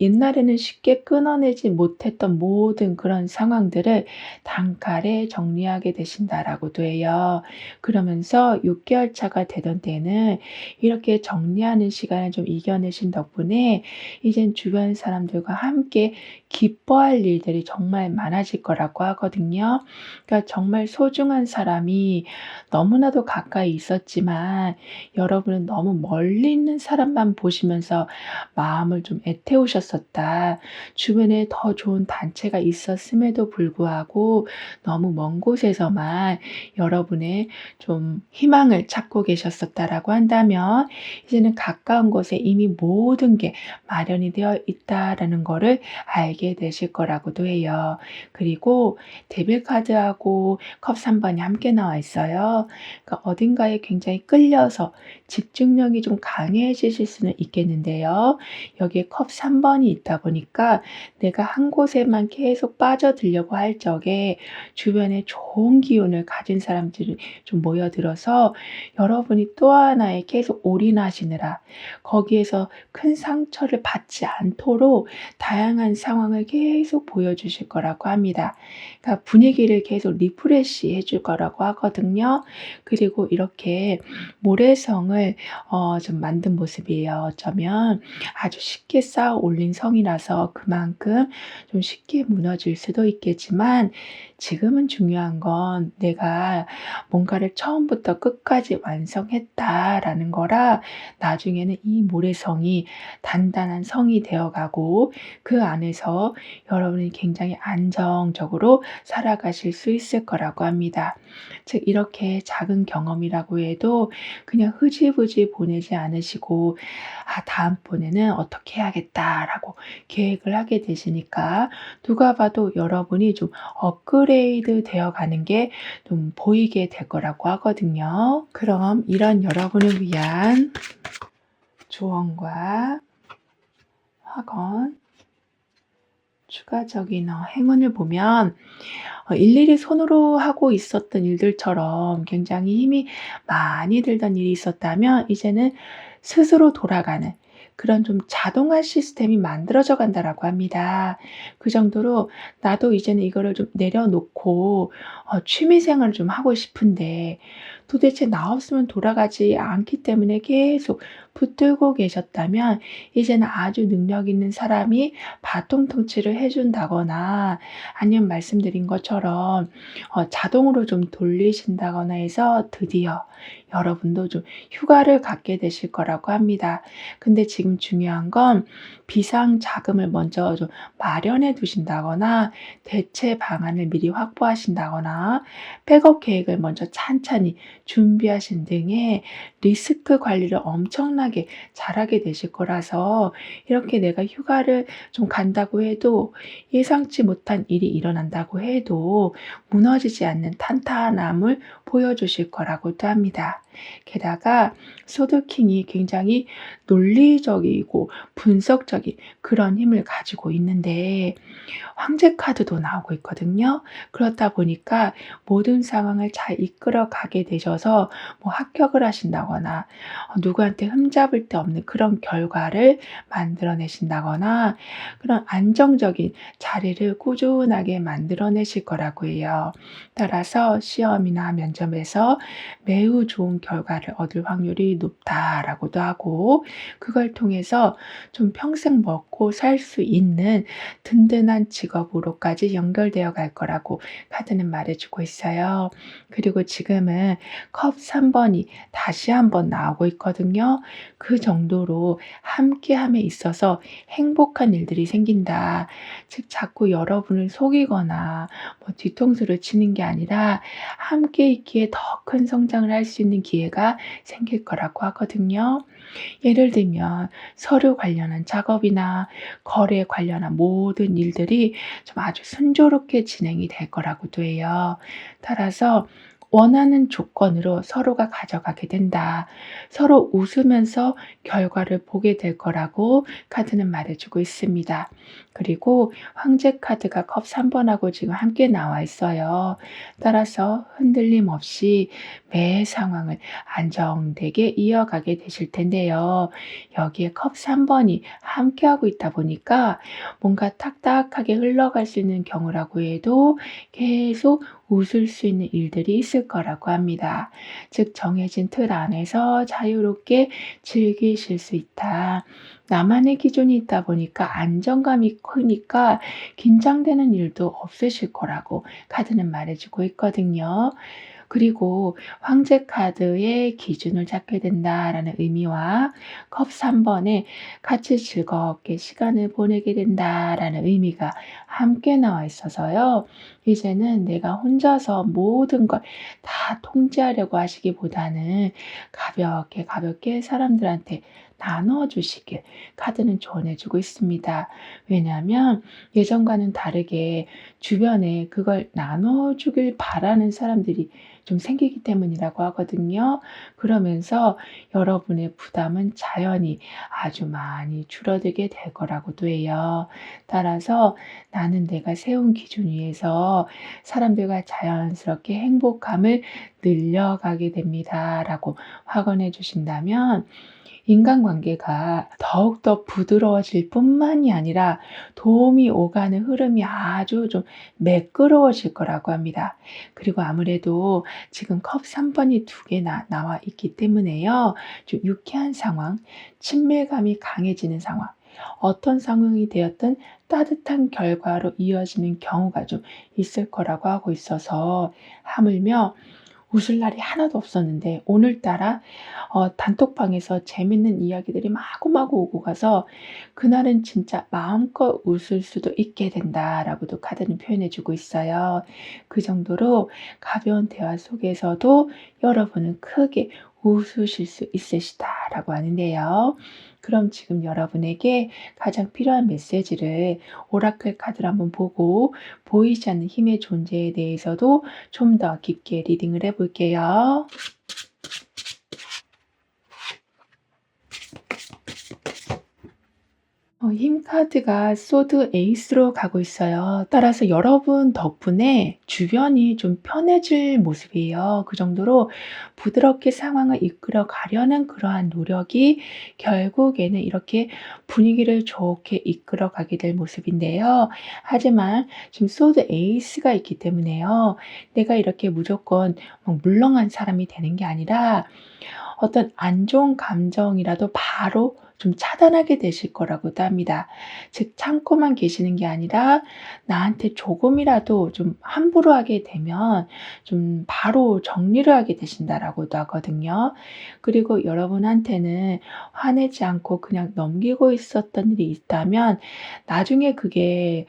옛날에는 쉽게 끊어내지 못했던 모든 그런 상황들을 단칼에 정리하게 되신다라고도 해요. 그러면서 6개월 차가 되던 때는 이렇게 정리하는 시간을 좀 이겨내신 덕분에 이젠 주변 사람들과 함께 기뻐할 일들이 정말 많아질 거라고 하거든요. 그러니까 정말 소중한 사람이 너무나도 가까이 있었지만 여러분은 너무 멀리 있는 사람만 보시면서 마음을 좀 애태우셨었다. 주변에 더 좋은 단체가 있었음에도 불구하고 너무 먼 곳에서만 여러분의 좀 희망을 찾고 계셨었다라고 한다면 이제는 가까운 곳에 이미 모든 게 마련이 되어 있다라는 거를 알게 되실 거라고도 해요. 그리고 데빌카드하고 컵 3번이 함께 나와 있어요. 그러니까 어딘가에 굉장히 끌려서 집중력이 좀 강해지실 수는 있겠는데요. 여기에 컵 3번이 있다 보니까 내가 한 곳에만 계속 빠져들려고 할 적에 주변에 좋은 기운을 가진 사람들이 좀 모여들어서 여러분이 또 하나에 계속 올인하시느라 거기에서 큰 상처를 받지 않도록 다양한 상황을 계속 보여주실 거라고 합니다. 그러니까 분위기를 계속 리프레시 해줄 거라고 하거든요. 그리고 이렇게 모래성을 좀 만든 모습이에요. 어쩌면 아주 쉽게 쌓아 올린 성이라서 그만큼 좀 쉽게 무너질 수도 있겠지만 지금은 중요한 건 내가 뭔가를 처음부터 끝까지 완성했다라는 거라 나중에는 이 모래성이 단단한 성이 되어가고 그 안에서 여러분이 굉장히 안정적으로 살아가실 수 있을 거라고 합니다. 즉 이렇게 작은 경험이라고 해도 그냥 흐지부지 보내지 않으시고 다음번에는 어떻게 해야겠다라고 계획을 하게 되시니까 누가 봐도 여러분이 좀 업그레이드 되어 가는 게 좀 보이게 될 거라고 하거든요. 그럼 이런 여러분을 위한 조언과 확언, 추가적인 행운을 보면 일일이 손으로 하고 있었던 일들처럼 굉장히 힘이 많이 들던 일이 있었다면 이제는 스스로 돌아가는 그런 좀 자동화 시스템이 만들어져 간다라고 합니다. 그 정도로 나도 이제는 이거를 좀 내려놓고 취미 생활을 좀 하고 싶은데 도대체 나 없으면 돌아가지 않기 때문에 계속 붙들고 계셨다면 이제는 아주 능력 있는 사람이 바통 터치를 해준다거나 아니면 말씀드린 것처럼 자동으로 좀 돌리신다거나 해서 드디어 여러분도 좀 휴가를 갖게 되실 거라고 합니다. 근데 지금 중요한 건 비상 자금을 먼저 좀 마련해 두신다거나 대체 방안을 미리 확보하신다거나 백업 계획을 먼저 찬찬히 준비하신 등의 리스크 관리를 엄청나게 잘하게 되실 거라서 이렇게 내가 휴가를 좀 간다고 해도 예상치 못한 일이 일어난다고 해도 무너지지 않는 탄탄함을 보여주실 거라고도 합니다. 게다가 소드킹이 굉장히 논리적이고 분석적인 그런 힘을 가지고 있는데 황제 카드도 나오고 있거든요. 그렇다 보니까 모든 상황을 잘 이끌어 가게 되셔서 뭐 합격을 하신다거나 누구한테 흠잡을 데 없는 그런 결과를 만들어내신다거나 그런 안정적인 자리를 꾸준하게 만들어내실 거라고 해요. 따라서 시험이나 면접에서 매우 좋은 결과를 얻을 확률이 높다라고도 하고 그걸 통해서 좀 평생 먹고 살 수 있는 든든한 직업으로까지 연결되어 갈 거라고 카드는 말해 주고 있어요. 그리고 지금은 컵 3 번이 다시 한번 나오고 있거든요. 그 정도로 함께함에 있어서 행복한 일들이 생긴다. 즉 자꾸 여러분을 속이거나 뭐 뒤통수를 치는 게 아니라 함께 있기에 더 큰 성장을 할 수 있는 기회가 생길 거라고 하거든요. 예를 들면 서류 관련한 작업이나 거래 관련한 모든 일들이 좀 아주 순조롭게 진행이 될 거라고도 해요. 따라서 원하는 조건으로 서로가 가져가게 된다. 서로 웃으면서 결과를 보게 될 거라고 카드는 말해주고 있습니다. 그리고 황제 카드가 컵 3번하고 지금 함께 나와 있어요. 따라서 흔들림 없이 매 상황을 안정되게 이어가게 되실 텐데요. 여기에 컵 3번이 함께하고 있다 보니까 뭔가 딱딱하게 흘러갈 수 있는 경우라고 해도 계속 웃을 수 있는 일들이 있을 거라고 합니다. 즉 정해진 틀 안에서 자유롭게 즐기실 수 있다. 나만의 기준이 있다 보니까 안정감이 크니까 긴장되는 일도 없으실 거라고 카드는 말해주고 있거든요. 그리고 황제 카드의 기준을 잡게 된다라는 의미와 컵 3번에 같이 즐겁게 시간을 보내게 된다라는 의미가 함께 나와 있어서요. 이제는 내가 혼자서 모든 걸 다 통제하려고 하시기보다는 가볍게 가볍게 사람들한테 나눠주시길 카드는 조언해주고 있습니다. 왜냐하면 예전과는 다르게 주변에 그걸 나눠주길 바라는 사람들이 좀 생기기 때문이라고 하거든요. 그러면서 여러분의 부담은 자연히 아주 많이 줄어들게 될 거라고도 해요. 따라서 나는 내가 세운 기준 위에서 사람들과 자연스럽게 행복함을 늘려가게 됩니다라고 확언해 주신다면 인간관계가 더욱더 부드러워질 뿐만이 아니라 도움이 오가는 흐름이 아주 좀 매끄러워질 거라고 합니다. 그리고 아무래도 지금 컵 3번이 2개나 나와 있기 때문에요. 좀 유쾌한 상황, 친밀감이 강해지는 상황, 어떤 상황이 되었든 따뜻한 결과로 이어지는 경우가 좀 있을 거라고 하고 있어서 하물며 웃을 날이 하나도 없었는데 오늘따라 단톡방에서 재밌는 이야기들이 마구마구 오고 가서 그날은 진짜 마음껏 웃을 수도 있게 된다라고도 카드는 표현해 주고 있어요. 그 정도로 가벼운 대화 속에서도 여러분은 크게 웃으실 수 있으시다라고 하는데요. 그럼 지금 여러분에게 가장 필요한 메시지를 오라클 카드를 한번 보고 보이지 않는 힘의 존재에 대해서도 좀 더 깊게 리딩을 해볼게요. 힘 카드가 소드 에이스로 가고 있어요. 따라서 여러분 덕분에 주변이 좀 편해질 모습이에요. 그 정도로 부드럽게 상황을 이끌어 가려는 그러한 노력이 결국에는 이렇게 분위기를 좋게 이끌어 가게 될 모습인데요. 하지만 지금 소드 에이스가 있기 때문에요. 내가 이렇게 무조건 막 물렁한 사람이 되는 게 아니라 어떤 안 좋은 감정이라도 바로 좀 차단하게 되실 거라고도 합니다. 즉 참고만 계시는 게 아니라 나한테 조금이라도 좀 함부로 하게 되면 좀 바로 정리를 하게 되신다라고도 하거든요. 그리고 여러분한테는 화내지 않고 그냥 넘기고 있었던 일이 있다면 나중에 그게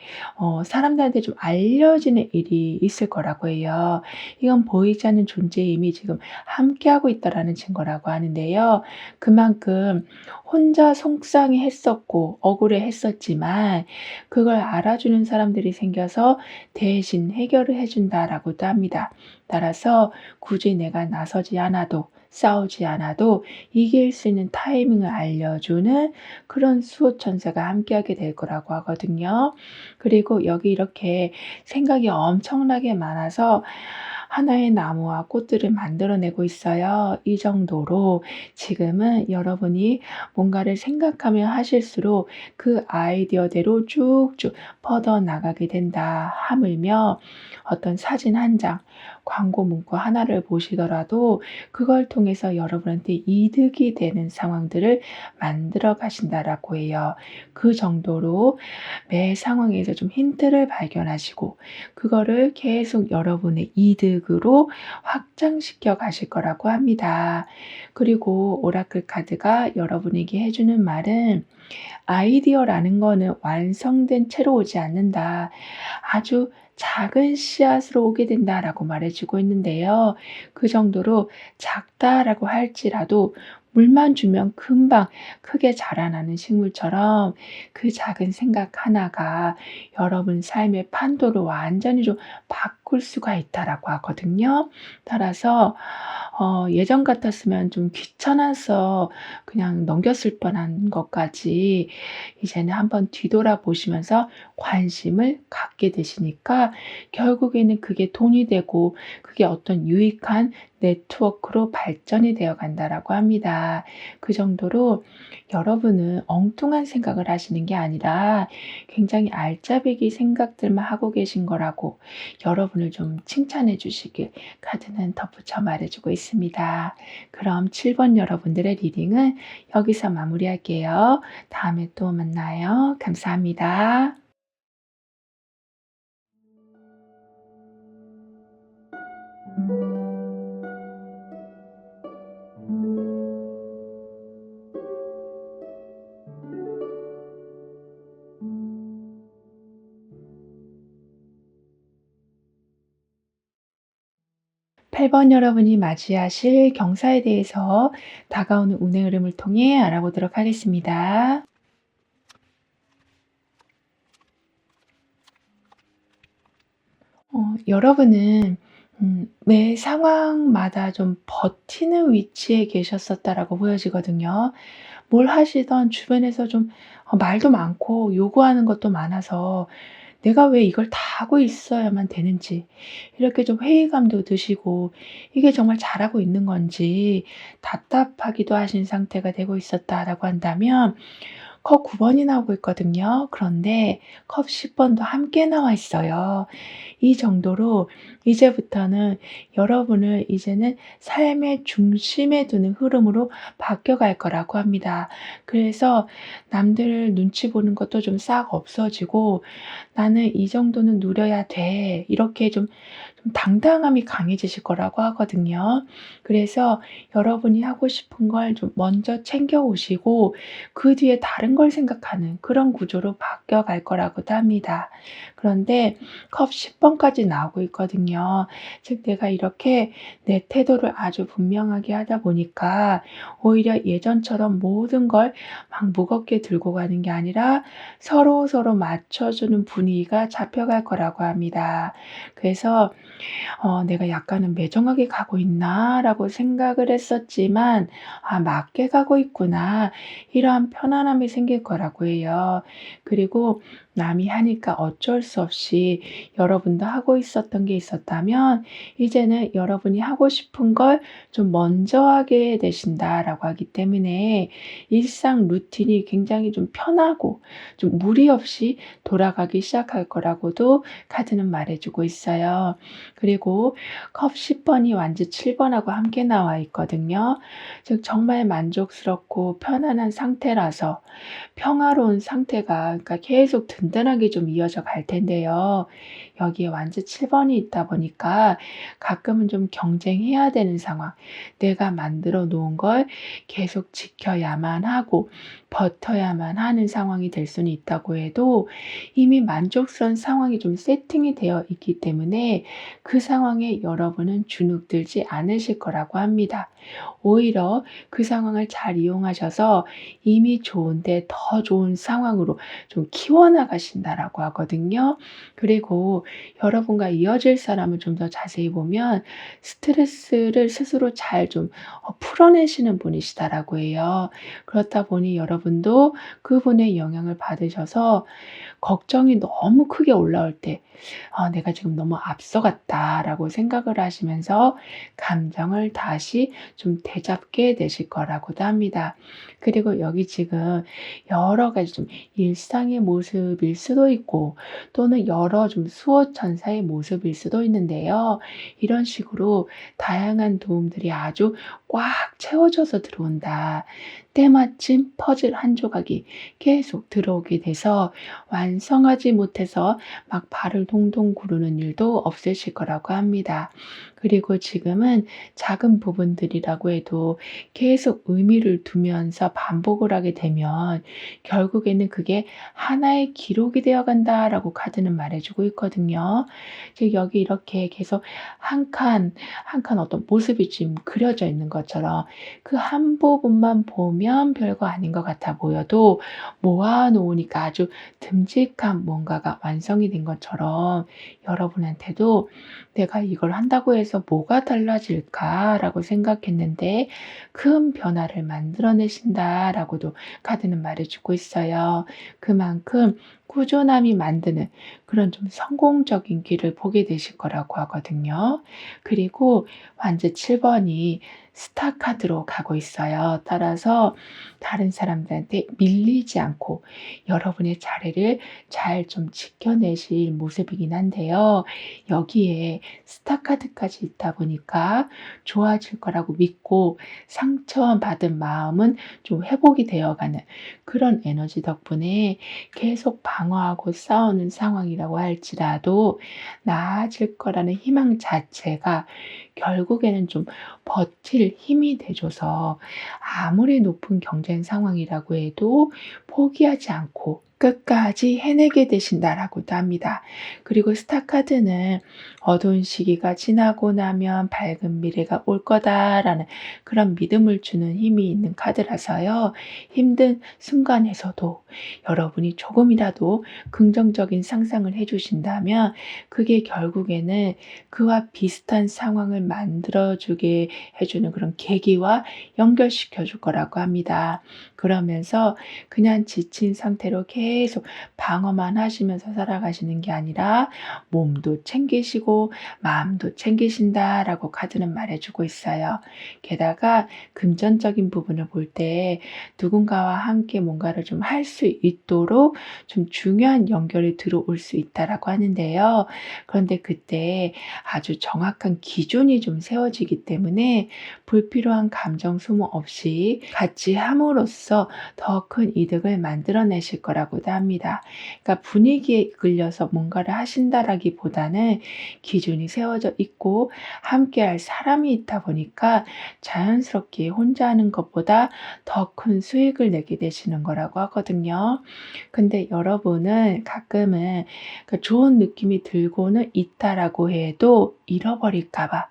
사람들한테 좀 알려지는 일이 있을 거라고 해요. 이건 보이지 않는 존재의 힘이 지금 함께하고 있다라는 증거라고 하는데요. 그만큼 혼자 속상해했었고 억울해했었지만 그걸 알아주는 사람들이 생겨서 대신 해결을 해준다라고도 합니다. 따라서 굳이 내가 나서지 않아도 싸우지 않아도 이길 수 있는 타이밍을 알려주는 그런 수호천사가 함께하게 될 거라고 하거든요. 그리고 여기 이렇게 생각이 엄청나게 많아서 하나의 나무와 꽃들을 만들어내고 있어요. 이 정도로 지금은 여러분이 뭔가를 생각하며 하실수록 그 아이디어대로 쭉쭉 뻗어나가게 된다. 하물며 어떤 사진 한 장, 광고 문구 하나를 보시더라도 그걸 통해서 여러분한테 이득이 되는 상황들을 만들어 가신다라고 해요. 그 정도로 매 상황에서 좀 힌트를 발견하시고 그거를 계속 여러분의 이득으로 확장시켜 가실 거라고 합니다. 그리고 오라클 카드가 여러분에게 해 주는 말은 "아이디어라는 거는 완성된 채로 오지 않는다. 아주 작은 씨앗으로 오게 된다."라고 말해 주고 있는데요. 그 정도로 작다라고 할지라도 물만 주면 금방 크게 자라나는 식물처럼 그 작은 생각 하나가 여러분 삶의 판도를 완전히 좀 바꿀 수가 있다라고 하거든요. 따라서 예전 같았으면 좀 귀찮아서 그냥 넘겼을 뻔한 것까지 이제는 한번 뒤돌아보시면서 관심을 갖게 되시니까 결국에는 그게 돈이 되고 그게 어떤 유익한 네트워크로 발전이 되어 간다라고 합니다. 그 정도로 여러분은 엉뚱한 생각을 하시는 게 아니라 굉장히 알짜배기 생각들만 하고 계신 거라고 여러분을 좀 칭찬해 주시길 카드는 덧붙여 말해 주고 있습니다. 그럼 7번 여러분들의 리딩은 여기서 마무리할게요. 다음에 또 만나요. 감사합니다. 8번 여러분이 맞이하실 경사에 대해서 다가오는 운의 흐름을 통해 알아보도록 하겠습니다. 여러분은 매 상황마다 좀 버티는 위치에 계셨었다라고 보여지거든요. 뭘 하시던 주변에서 좀 말도 많고 요구하는 것도 많아서 내가 왜 이걸 다 하고 있어야만 되는지 이렇게 좀 회의감도 드시고 이게 정말 잘하고 있는 건지 답답하기도 하신 상태가 되고 있었다라고 한다면 컵 9번이 나오고 있거든요. 그런데 컵 10번도 함께 나와 있어요. 이 정도로 이제부터는 여러분을 이제는 삶의 중심에 두는 흐름으로 바뀌어갈 거라고 합니다. 그래서 남들 눈치 보는 것도 좀 싹 없어지고 '나는 이 정도는 누려야 돼.' 이렇게 좀 당당함이 강해지실 거라고 하거든요. 그래서 여러분이 하고 싶은 걸 좀 먼저 챙겨 오시고 그 뒤에 다른 걸 생각하는 그런 구조로 바뀌어갈 거라고도 합니다. 그런데 컵 10번까지 나오고 있거든요. 즉 내가 이렇게 내 태도를 아주 분명하게 하다 보니까 오히려 예전처럼 모든 걸 막 무겁게 들고 가는 게 아니라 서로서로 맞춰주는 분위기가 잡혀갈 거라고 합니다. 그래서 '내가 약간은 매정하게 가고 있나?'라고 생각을 했었지만 '아 맞게 가고 있구나.' 이러한 편안함이 생길 거라고 해요. 그리고 남이 하니까 어쩔 수 없이 여러분도 하고 있었던 게 있었다면 이제는 여러분이 하고 싶은 걸 좀 먼저 하게 되신다라고 하기 때문에 일상 루틴이 굉장히 좀 편하고 좀 무리 없이 돌아가기 시작할 거라고도 카드는 말해 주고 있어요. 그리고 컵 10번이 완지 7번하고 함께 나와 있거든요. 즉 정말 만족스럽고 편안한 상태라서 평화로운 상태가 그러니까 계속 든든하게 좀 이어져 갈 텐데요. 여기에 완지 7번이 있다 보니까 가끔은 좀 경쟁해야 되는 상황, 내가 만들어 놓은 걸 계속 지켜야만 하고 버텨야만 하는 상황이 될 수는 있다고 해도 이미 만족스러운 상황이 좀 세팅이 되어 있기 때문에 그 상황에 여러분은 주눅들지 않으실 거라고 합니다. 오히려 그 상황을 잘 이용하셔서 이미 좋은데 더 좋은 상황으로 좀 키워나가신다라고 하거든요. 그리고 그리고 여러분과 이어질 사람을 좀 더 자세히 보면 스트레스를 스스로 잘 좀 풀어내시는 분이시다라고 해요. 그렇다 보니 여러분도 그분의 영향을 받으셔서 걱정이 너무 크게 올라올 때 '내가 지금 너무 앞서갔다.'라고 생각을 하시면서 감정을 다시 좀 되잡게 되실 거라고도 합니다. 그리고 여기 지금 여러 가지 좀 일상의 모습일 수도 있고 또는 여러 좀 수호천사의 모습일 수도 있는데요. 이런 식으로 다양한 도움들이 아주 꽉 채워져서 들어온다. 때마침 퍼즐 한 조각이 계속 들어오게 돼서 완성하지 못해서 막 발을 동동 구르는 일도 없으실 거라고 합니다. 그리고 지금은 작은 부분들이라고 해도 계속 의미를 두면서 반복을 하게 되면 결국에는 그게 하나의 기록이 되어 간다라고 카드는 말해주고 있거든요. 즉 여기 이렇게 계속 한 칸, 한 칸 어떤 모습이 지금 그려져 있는 것처럼 그 한 부분만 보면 별거 아닌 것 같아 보여도 모아 놓으니까 아주 듬직한 뭔가가 완성이 된 것처럼 여러분한테도 '내가 이걸 한다고 해서 뭐가 달라질까?'라고 생각했는데 큰 변화를 만들어내신다라고도 카드는 말해주고 있어요. 그만큼 꾸준함이 만드는 그런 좀 성공적인 길을 보게 되실 거라고 하거든요. 그리고 완전 7 번이 스타 카드로 가고 있어요. 따라서 다른 사람들한테 밀리지 않고 여러분의 자리를 잘 좀 지켜내실 모습이긴 한데요. 여기에 스타 카드까지 있다 보니까 좋아질 거라고 믿고 상처받은 마음은 좀 회복이 되어가는 그런 에너지 덕분에 계속 방어하고 싸우는 상황이라고 할지라도 나아질 거라는 희망 자체가 결국에는 좀 버틸 힘이 돼 줘서 아무리 높은 경쟁 상황이라고 해도 포기하지 않고 끝까지 해내게 되신다라고도 합니다. 그리고 스타 카드는 '어두운 시기가 지나고 나면 밝은 미래가 올 거다.'라는 그런 믿음을 주는 힘이 있는 카드라서요. 힘든 순간에서도 여러분이 조금이라도 긍정적인 상상을 해 주신다면 그게 결국에는 그와 비슷한 상황을 만들어 주게 해 주는 그런 계기와 연결시켜 줄 거라고 합니다. 그러면서 그냥 지친 상태로 계속 방어만 하시면서 살아가시는 게 아니라 몸도 챙기시고 마음도 챙기신다라고 카드는 말해 주고 있어요. 게다가 금전적인 부분을 볼 때 누군가와 함께 뭔가를 좀 할 수 있도록 좀 중요한 연결이 들어올 수 있다라고 하는데요. 그런데 그때 아주 정확한 기준이 좀 세워지기 때문에 불필요한 감정 소모 없이 같이 함으로써 더 큰 이득을 만들어내실 거라고도 합니다. 그러니까 분위기에 이끌려서 뭔가를 하신다라기보다는 기준이 세워져 있고 함께할 사람이 있다 보니까 자연스럽게 혼자 하는 것보다 더 큰 수익을 내게 되시는 거라고 하거든요. 근데 여러분은 가끔은 그 좋은 느낌이 들고는 있다라고 해도 잃어버릴까 봐,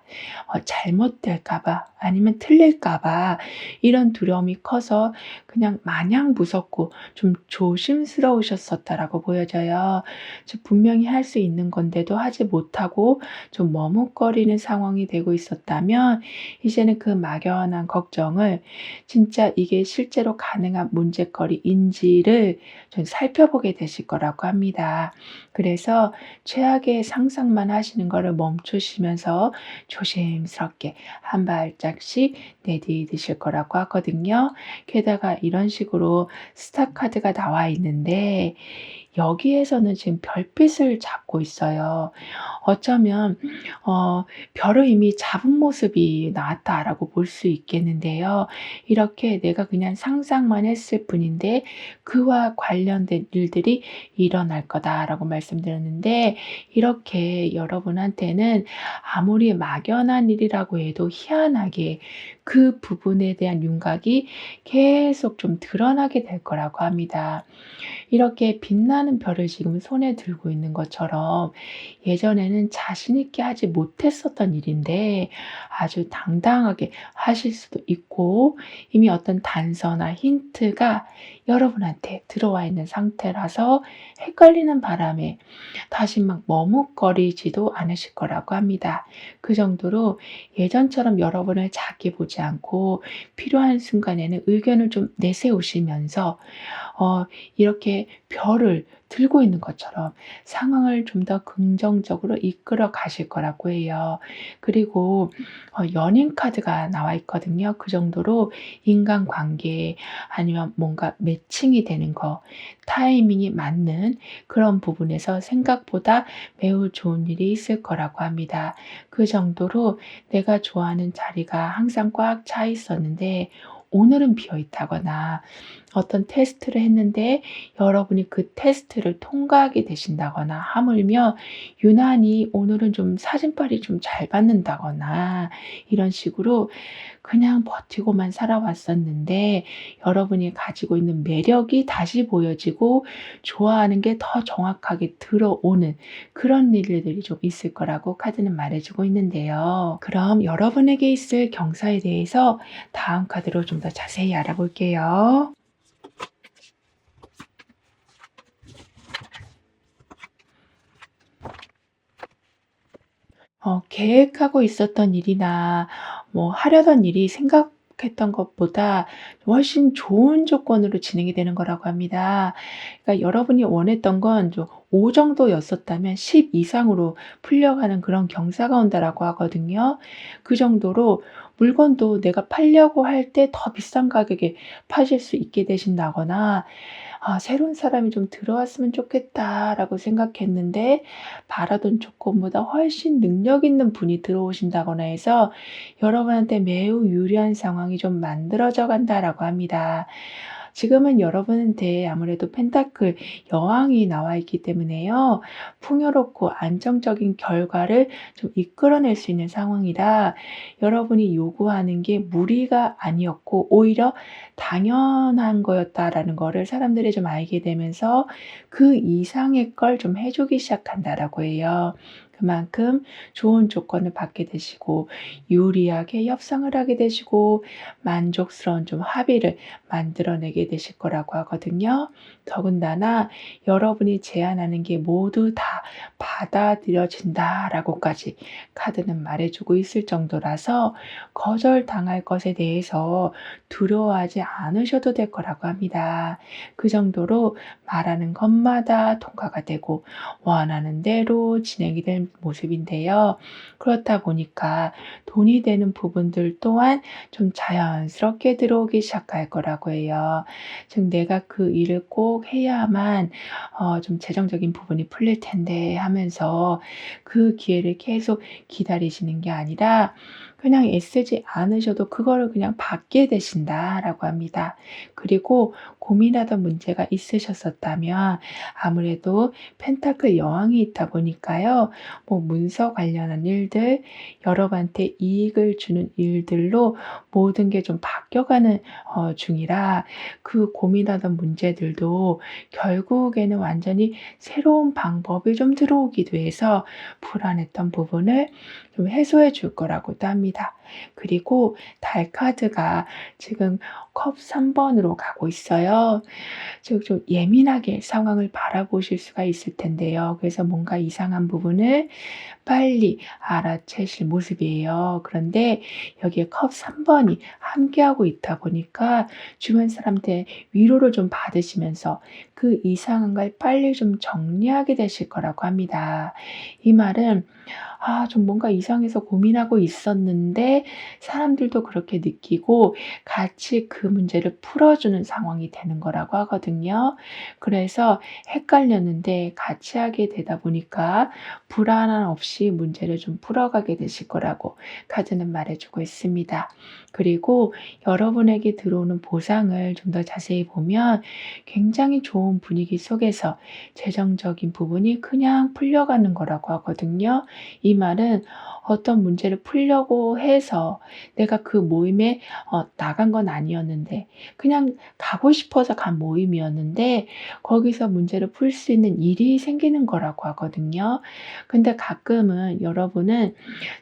잘못될까 봐, 아니면 틀릴까 봐 이런 두려움이 커서 그냥 마냥 무섭고 좀 조심스러우셨었다라고 보여져요. 즉 분명히 할 수 있는 건데도 하지 못하고 좀 머뭇거리는 상황이 되고 있었다면 이제는 그 막연한 걱정을 진짜 이게 실제로 가능한 문제거리인지를 좀 살펴보게 되실 거라고 합니다. 그래서 최악의 상상만 하시는 거를 멈추시면서 조심스럽게 한 발짝씩 내디디실 거라고 하거든요. 게다가 이런 식으로 스타 카드가 나와 있는데 여기에서는 지금 별빛을 잡고 있어요. 어쩌면 별을 이미 잡은 모습이 나왔다라고 볼 수 있겠는데요. 이렇게 내가 그냥 상상만 했을 뿐인데 그와 관련된 일들이 일어날 거다라고 말씀드렸는데 이렇게 여러분한테는 아무리 막연한 일이라고 해도 희한하게 그 부분에 대한 윤곽이 계속 좀 드러나게 될 거라고 합니다. 이렇게 빛나는 별을 지금 손에 들고 있는 것처럼 예전에는 자신 있게 하지 못했었던 일인데 아주 당당하게 하실 수도 있고 이미 어떤 단서나 힌트가 여러분한테 들어와 있는 상태라서 헷갈리는 바람에 다시 막 머뭇거리지도 않으실 거라고 합니다. 그 정도로 예전처럼 여러분을 작게 보지 않고 필요한 순간에는 의견을 좀 내세우시면서 이렇게 별을 들고 있는 것처럼 상황을 좀 더 긍정적으로 이끌어 가실 거라고 해요. 그리고 연인 카드가 나와 있거든요. 그 정도로 인간관계 아니면 뭔가 매칭이 되는 거, 타이밍이 맞는 그런 부분에서 생각보다 매우 좋은 일이 있을 거라고 합니다. 그 정도로 내가 좋아하는 자리가 항상 꽉 차 있었는데 오늘은 비어 있다거나 어떤 테스트를 했는데 여러분이 그 테스트를 통과하게 되신다거나 하물며 유난히 오늘은 좀 사진빨이 좀 잘 받는다거나 이런 식으로 그냥 버티고만 살아왔었는데 여러분이 가지고 있는 매력이 다시 보여지고 좋아하는 게 더 정확하게 들어오는 그런 일들이 좀 있을 거라고 카드는 말해주고 있는데요. 그럼 여러분에게 있을 경사에 대해서 다음 카드로 좀 더 자세히 알아볼게요. 계획하고 있었던 일이나 뭐 하려던 일이 생각했던 것보다 훨씬 좋은 조건으로 진행이 되는 거라고 합니다. 그러니까 여러분이 원했던 건 좀 5 정도였었다면 10 이상으로 풀려가는 그런 경사가 온다라고 하거든요. 그 정도로 물건도 내가 팔려고 할 때 더 비싼 가격에 파실 수 있게 되신다거나 '아 새로운 사람이 좀 들어왔으면 좋겠다.'라고 생각했는데 바라던 조건보다 훨씬 능력 있는 분이 들어오신다거나 해서 여러분한테 매우 유리한 상황이 좀 만들어져 간다라고 합니다. 지금은 여러분한테 아무래도 펜타클 여왕이 나와 있기 때문에요. 풍요롭고 안정적인 결과를 좀 이끌어낼 수 있는 상황이라 여러분이 요구하는 게 무리가 아니었고 오히려 당연한 거였다라는 거를 사람들이 좀 알게 되면서 그 이상의 걸 좀 해 주기 시작한다라고 해요. 그만큼 좋은 조건을 받게 되시고 유리하게 협상을 하게 되시고 만족스러운 좀 합의를 만들어내게 되실 거라고 하거든요. 더군다나 여러분이 제안하는 게 모두 다 받아들여진다라고까지 카드는 말해주고 있을 정도라서 거절당할 것에 대해서 두려워하지 않으셔도 될 거라고 합니다. 그 정도로 말하는 것마다 통과가 되고 원하는 대로 진행이 될 모습인데요. 그렇다 보니까 돈이 되는 부분들 또한 좀 자연스럽게 들어오기 시작할 거라고 해요. 즉 내가 그 일을 꼭 해야만 좀 재정적인 부분이 풀릴 텐데 하면서 그 기회를 계속 기다리시는 게 아니라 그냥 애쓰지 않으셔도 그거를 그냥 받게 되신다라고 합니다. 그리고 고민하던 문제가 있으셨었다면 아무래도 펜타클 여왕이 있다 보니까요. 뭐 문서 관련한 일들, 여러분한테 이익을 주는 일들로 모든 게 좀 바뀌어가는 중이라 그 고민하던 문제들도 결국에는 완전히 새로운 방법이 좀 들어오기도 해서 불안했던 부분을 좀 해소해 줄 거라고도 합니다. 그리고 달 카드가 지금 컵 3 번으로 가고 있어요. 즉 좀 예민하게 상황을 바라보실 수가 있을 텐데요. 그래서 뭔가 이상한 부분을 빨리 알아채실 모습이에요. 그런데 여기에 컵 3 번이 함께하고 있다 보니까 주변 사람들의 위로를 좀 받으시면서 그 이상한 걸 빨리 좀 정리하게 되실 거라고 합니다. 이 말은 좀 뭔가 이상해서 고민하고 있었는데 사람들도 그렇게 느끼고 같이 그 문제를 풀어주는 상황이 되는 거라고 하거든요. 그래서 헷갈렸는데 같이 하게 되다 보니까 불안함 없이 문제를 좀 풀어가게 되실 거라고 카드는 말해주고 있습니다. 그리고 여러분에게 들어오는 보상을 좀 더 자세히 보면 굉장히 좋은 분위기 속에서 재정적인 부분이 그냥 풀려가는 거라고 하거든요. 이 말은 어떤 문제를 풀려고 해서 내가 그 모임에 나간 건 아니었는데 그냥 가고 싶어서 간 모임이었는데 거기서 문제를 풀 수 있는 일이 생기는 거라고 하거든요. 근데 가끔은 여러분은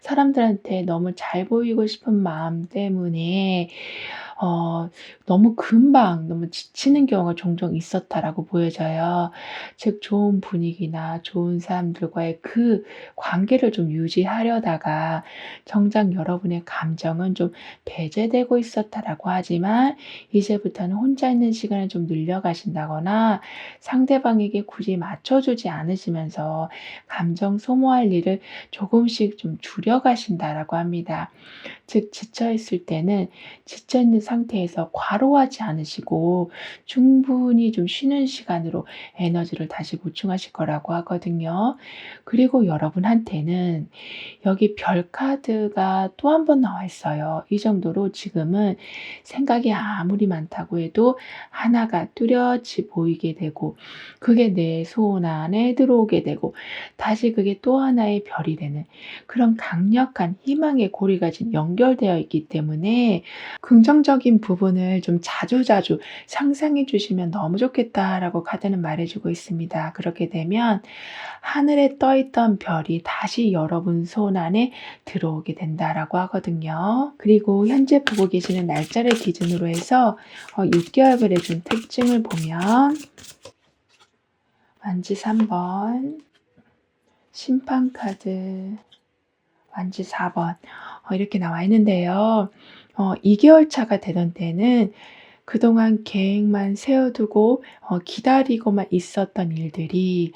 사람들한테 너무 잘 보이고 싶은 마음 때문에 어 너무 금방 너무 지치는 경우가 종종 있었다라고 보여져요. 즉 좋은 분위기나 좋은 사람들과의 그 관계를 좀 유지하려다가 정작 여러분의 감정은 좀 배제되고 있었다라고 하지만 이제부터는 혼자 있는 시간을 좀 늘려 가신다거나 상대방에게 굳이 맞춰 주지 않으시면서 감정 소모할 일을 조금씩 좀 줄여 가신다라고 합니다. 즉 지쳐 있을 때는 지쳐 있는 상태에서 과로하지 않으시고 충분히 좀 쉬는 시간으로 에너지를 다시 보충하실 거라고 하거든요. 그리고 여러분한테는 여기 별 카드가 또 한 번 나와 있어요. 이 정도로 지금은 생각이 아무리 많다고 해도 하나가 뚜렷이 보이게 되고 그게 내 손 안에 들어오게 되고 다시 그게 또 하나의 별이 되는 그런 강력한 희망의 고리가 지금 연결되어 있기 때문에 긍정적인 부분을 좀 자주자주 상상해 주시면 너무 좋겠다라고 카드는 말해 주고 있습니다. 그렇게 되면 하늘에 떠 있던 별이 다시 여러분 손 안에 들어오게 된다라고 하거든요. 그리고 현재 보고 계시는 날짜를 기준으로 해서 6개월별의 좀 특징을 보면 완지 3번, 심판 카드, 완지 4번 이렇게 나와 있는데요. 2개월 차가 되던 때는 그동안 계획만 세워두고 기다리고만 있었던 일들이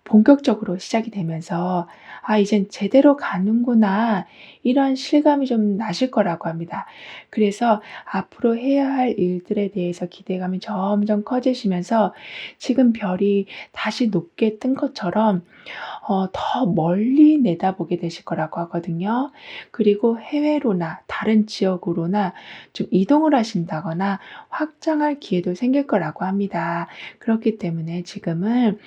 본격적으로 시작이 되면서 '아 이젠 제대로 가는구나.' 이런 실감이 좀 나실 거라고 합니다. 그래서 앞으로 해야 할 일들에 대해서 기대감이 점점 커지시면서 지금 별이 다시 높게 뜬 것처럼 더 멀리 내다보게 되실 거라고 하거든요. 그리고 해외로나 다른 지역으로나 좀 이동을 하신다거나 확장할 기회도 생길 거라고 합니다. 그렇기 때문에 지금은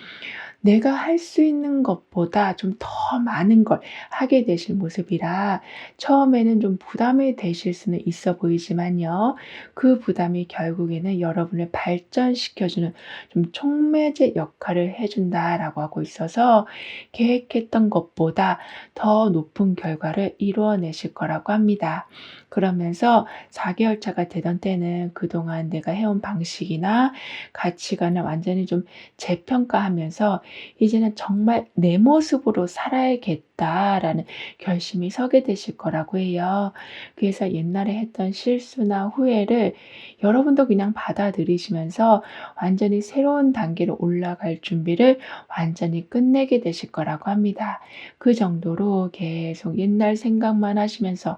내가 할 수 있는 것보다 좀 더 많은 걸 하게 되실 모습이라 처음에는 좀 부담이 되실 수는 있어 보이지만요. 그 부담이 결국에는 여러분을 발전시켜 주는 좀 촉매제 역할을 해 준다라고 하고 있어서 계획했던 것보다 더 높은 결과를 이루어내실 거라고 합니다. 그러면서 4개월 차가 되던 때는 그동안 내가 해온 방식이나 가치관을 완전히 좀 재평가하면서 이제는 정말 '내 모습으로 살아야겠다.'라는 결심이 서게 되실 거라고 해요. 그래서 옛날에 했던 실수나 후회를 여러분도 그냥 받아들이시면서 완전히 새로운 단계로 올라갈 준비를 완전히 끝내게 되실 거라고 합니다. 그 정도로 계속 옛날 생각만 하시면서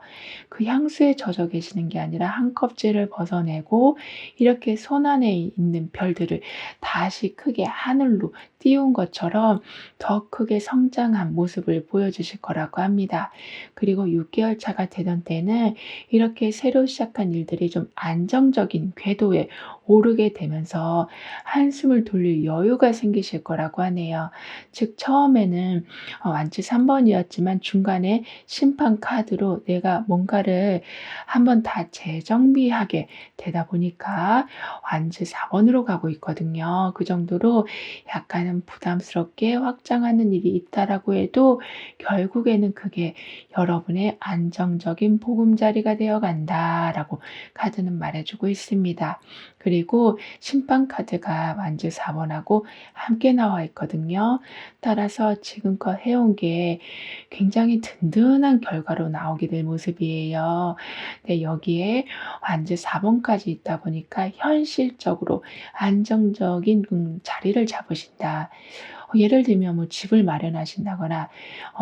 그 향수에 젖어 계시는 게 아니라 한 껍질을 벗어내고 이렇게 손 안에 있는 별들을 다시 크게 하늘로 띄운 것처럼 더 크게 성장한 모습을 보여주실 거라고 합니다. 그리고 6개월 차가 되던 때는 이렇게 새로 시작한 일들이 좀 안정적인 궤도에 오르게 되면서 한숨을 돌릴 여유가 생기실 거라고 하네요. 즉 처음에는 완치 3번이었지만 중간에 심판 카드로 내가 뭔가를 한번 다 재정비하게 되다 보니까 완치 4번으로 가고 있거든요. 그 정도로 약간은 부담스럽게 확장하는 일이 있다라고 해도 결국에는 그게 여러분의 안정적인 보금자리가 되어 간다라고 카드는 말해주고 있습니다. 그리고 심판 카드가 완주 4번하고 함께 나와 있거든요. 따라서 지금껏 해온 게 굉장히 든든한 결과로 나오게 될 모습이에요. 네, 여기에 완주 4번까지 있다 보니까 현실적으로 안정적인 자리를 잡으신다. 예를 들면 뭐 집을 마련하신다거나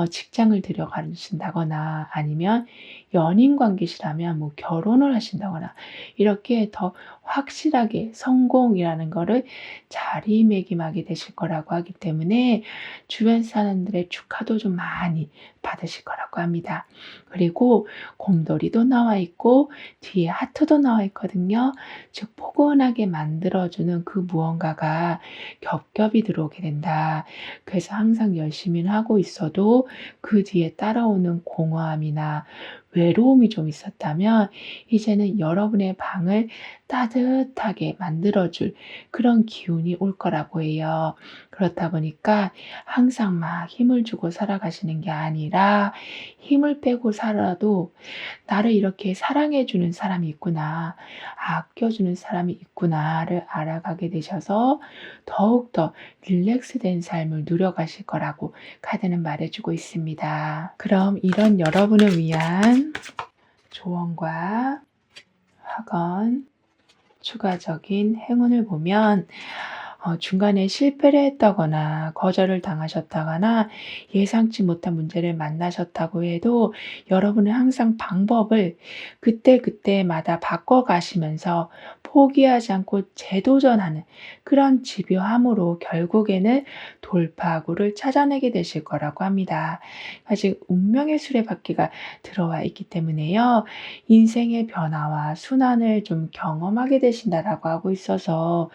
직장을 들여가신다거나 아니면 연인 관계시라면 뭐 결혼을 하신다거나 이렇게 더 확실하게 성공이라는 거를 자리매김하게 되실 거라고 하기 때문에 주변 사람들의 축하도 좀 많이 받으실 거라고 합니다. 그리고 곰돌이도 나와 있고 뒤에 하트도 나와 있거든요. 즉 포근하게 만들어주는 그 무언가가 겹겹이 들어오게 된다. 그래서 항상 열심히는 하고 있어도 그 뒤에 따라오는 공허함이나 외로움이 좀 있었다면 이제는 여러분의 방을 따뜻하게 만들어줄 그런 기운이 올 거라고 해요. 그렇다 보니까 항상 막 힘을 주고 살아가시는 게 아니라 힘을 빼고 살아도 나를 이렇게 사랑해 주는 사람이 있구나, 아껴주는 사람이 있구나를 알아가게 되셔서 더욱더 릴렉스된 삶을 누려가실 거라고 카드는 말해주고 있습니다. 그럼 이런 여러분을 위한 조언과 확언, 추가적인 행운을 보면 중간에 실패를 했다거나 거절을 당하셨다거나 예상치 못한 문제를 만나셨다고 해도 여러분은 항상 방법을 그때그때마다 바꿔가시면서 포기하지 않고 재도전하는 그런 집요함으로 결국에는 돌파구를 찾아내게 되실 거라고 합니다. 아직 운명의 수레바퀴가 들어와 있기 때문에요. 인생의 변화와 순환을 좀 경험하게 되신다라고 하고 있어서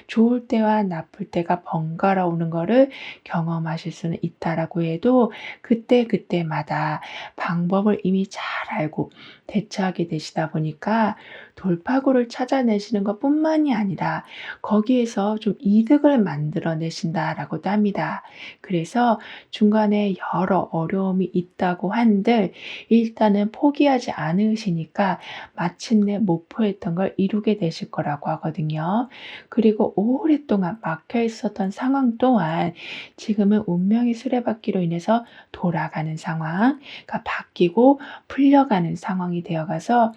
좋을 때와 나쁠 때가 번갈아 오는 거를 경험하실 수는 있다라고 해도 그때그때마다 방법을 이미 잘 알고 대처하게 되시다 보니까 돌파구를 찾아내시는 것뿐만이 아니라 거기에서 좀 이득을 만들어내신다라고도 합니다. 그래서 중간에 여러 어려움이 있다고 한들 일단은 포기하지 않으시니까 마침내 목표했던 걸 이루게 되실 거라고 하거든요. 그리고 오랫동안 막혀 있었던 상황 또한 지금은 운명의 수레바퀴로 인해서 돌아가는 상황, 그러니까 바뀌고 풀려가는 상황이 되어가서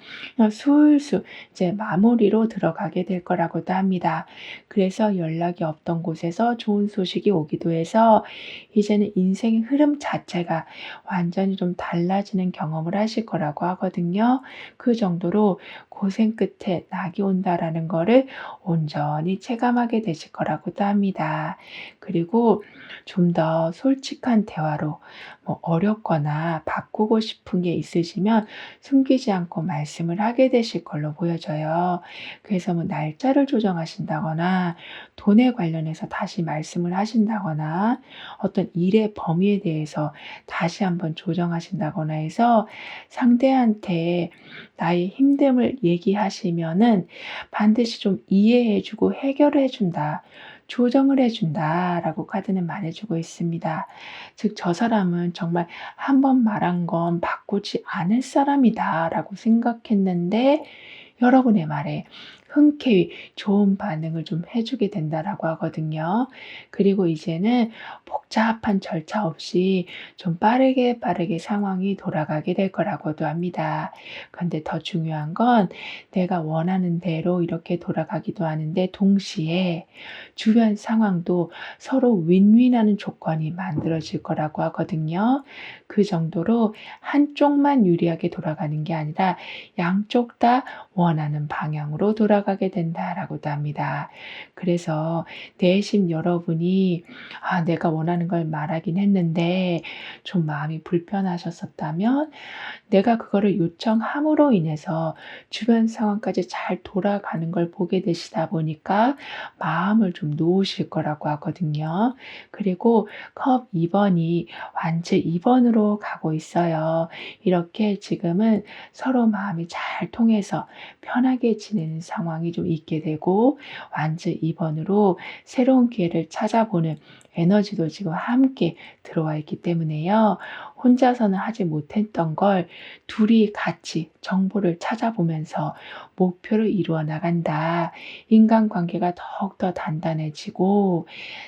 술술 이제 마무리로 들어가게 될 거라고도 합니다. 그래서 연락이 없던 곳에서 좋은 소식이 오기도 해서 이제는 인생의 흐름 자체가 완전히 좀 달라지는 경험을 하실 거라고 하거든요. 그 정도로 고생 끝에 낙이 온다라는 거를 온전히 체감하게 되실 거라고도 합니다. 그리고 좀 더 솔직한 대화로 어렵거나 바꾸고 싶은 게 있으시면 숨기지 않고 말씀을 하게 되실 걸로 보여져요. 그래서 날짜를 조정하신다거나 돈에 관련해서 다시 말씀을 하신다거나 어떤 일의 범위에 대해서 다시 한번 조정하신다거나 해서 상대한테 나의 힘듦을 얘기하시면은 반드시 좀 이해해 주고 해결해 준다, 조정을 해 준다라고 카드는 말해 주고 있습니다. 즉 저 사람은 정말 한 번 말한 건 바꾸지 않을 사람이다라고 생각했는데 여러분의 말에 흔쾌히 좋은 반응을 좀 해 주게 된다라고 하거든요. 그리고 이제는 복잡한 절차 없이 좀 빠르게 상황이 돌아가게 될 거라고도 합니다. 그런데 더 중요한 건 내가 원하는 대로 이렇게 돌아가기도 하는데 동시에 주변 상황도 서로 윈윈하는 조건이 만들어질 거라고 하거든요. 그 정도로 한쪽만 유리하게 돌아가는 게 아니라 양쪽 다 원하는 방향으로 돌아가게 된다라고도 합니다. 그래서 내심 여러분이 내가 원하는 걸 말하긴 했는데 좀 마음이 불편하셨었다면 내가 그거를 요청함으로 인해서 주변 상황까지 잘 돌아가는 걸 보게 되시다 보니까 마음을 좀 놓으실 거라고 하거든요. 그리고 컵 2번이 완즈 2번으로 가고 있어요. 이렇게 지금은 서로 마음이 잘 통해서 편하게 지내는 상황이 좀 있게 되고 완즈 2번으로 새로운 기회를 찾아보는 에너지도 지금 함께 들어와 있기 때문에요. 혼자서는 하지 못했던 걸 둘이 같이 정보를 찾아보면서 목표를 이루어 나간다. 인간관계가 더욱더 단단해지고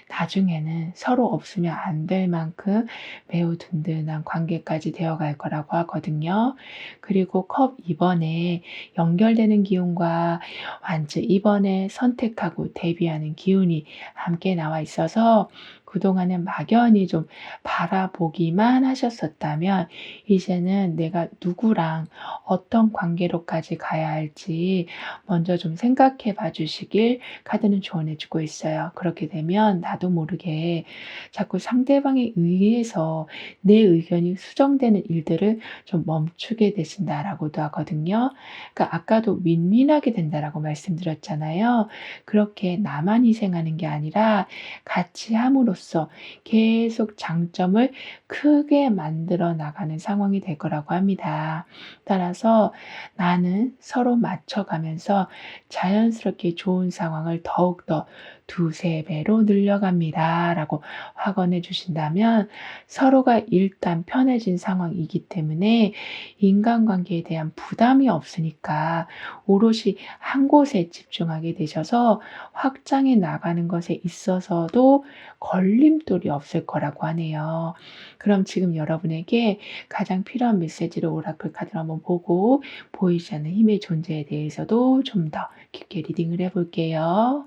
나중에는 서로 없으면 안 될 만큼 매우 든든한 관계까지 되어갈 거라고 하거든요. 그리고 컵 2번에 연결되는 기운과 완즈 2번에 선택하고 대비하는 기운이 함께 나와 있어서 그동안은 막연히 좀 바라보기만 하셨었다면 이제는 내가 누구랑 어떤 관계로까지 가야 할지 먼저 좀 생각해 봐 주시길 카드는 조언해 주고 있어요. 그렇게 되면 나도 모르게 자꾸 상대방에 의해서 내 의견이 수정되는 일들을 좀 멈추게 되신다라고도 하거든요. 그러니까 아까도 윈윈하게 된다라고 말씀드렸잖아요. 그렇게 나만 희생하는 게 아니라 같이 함으로써 계속 장점을 크게 만들어 나가는 상황이 될 거라고 합니다. 따라서 나는 서로 맞춰가면서 자연스럽게 좋은 상황을 더욱더 두세 배로 늘려갑니다라고 확언해 주신다면 서로가 일단 편해진 상황이기 때문에 인간관계에 대한 부담이 없으니까 오롯이 한 곳에 집중하게 되셔서 확장해 나가는 것에 있어서도 걸림돌이 없을 거라고 하네요. 그럼 지금 여러분에게 가장 필요한 메시지를 오라클 카드로 한번 보고 보이지 않는 힘의 존재에 대해서도 좀 더 깊게 리딩을 해 볼게요.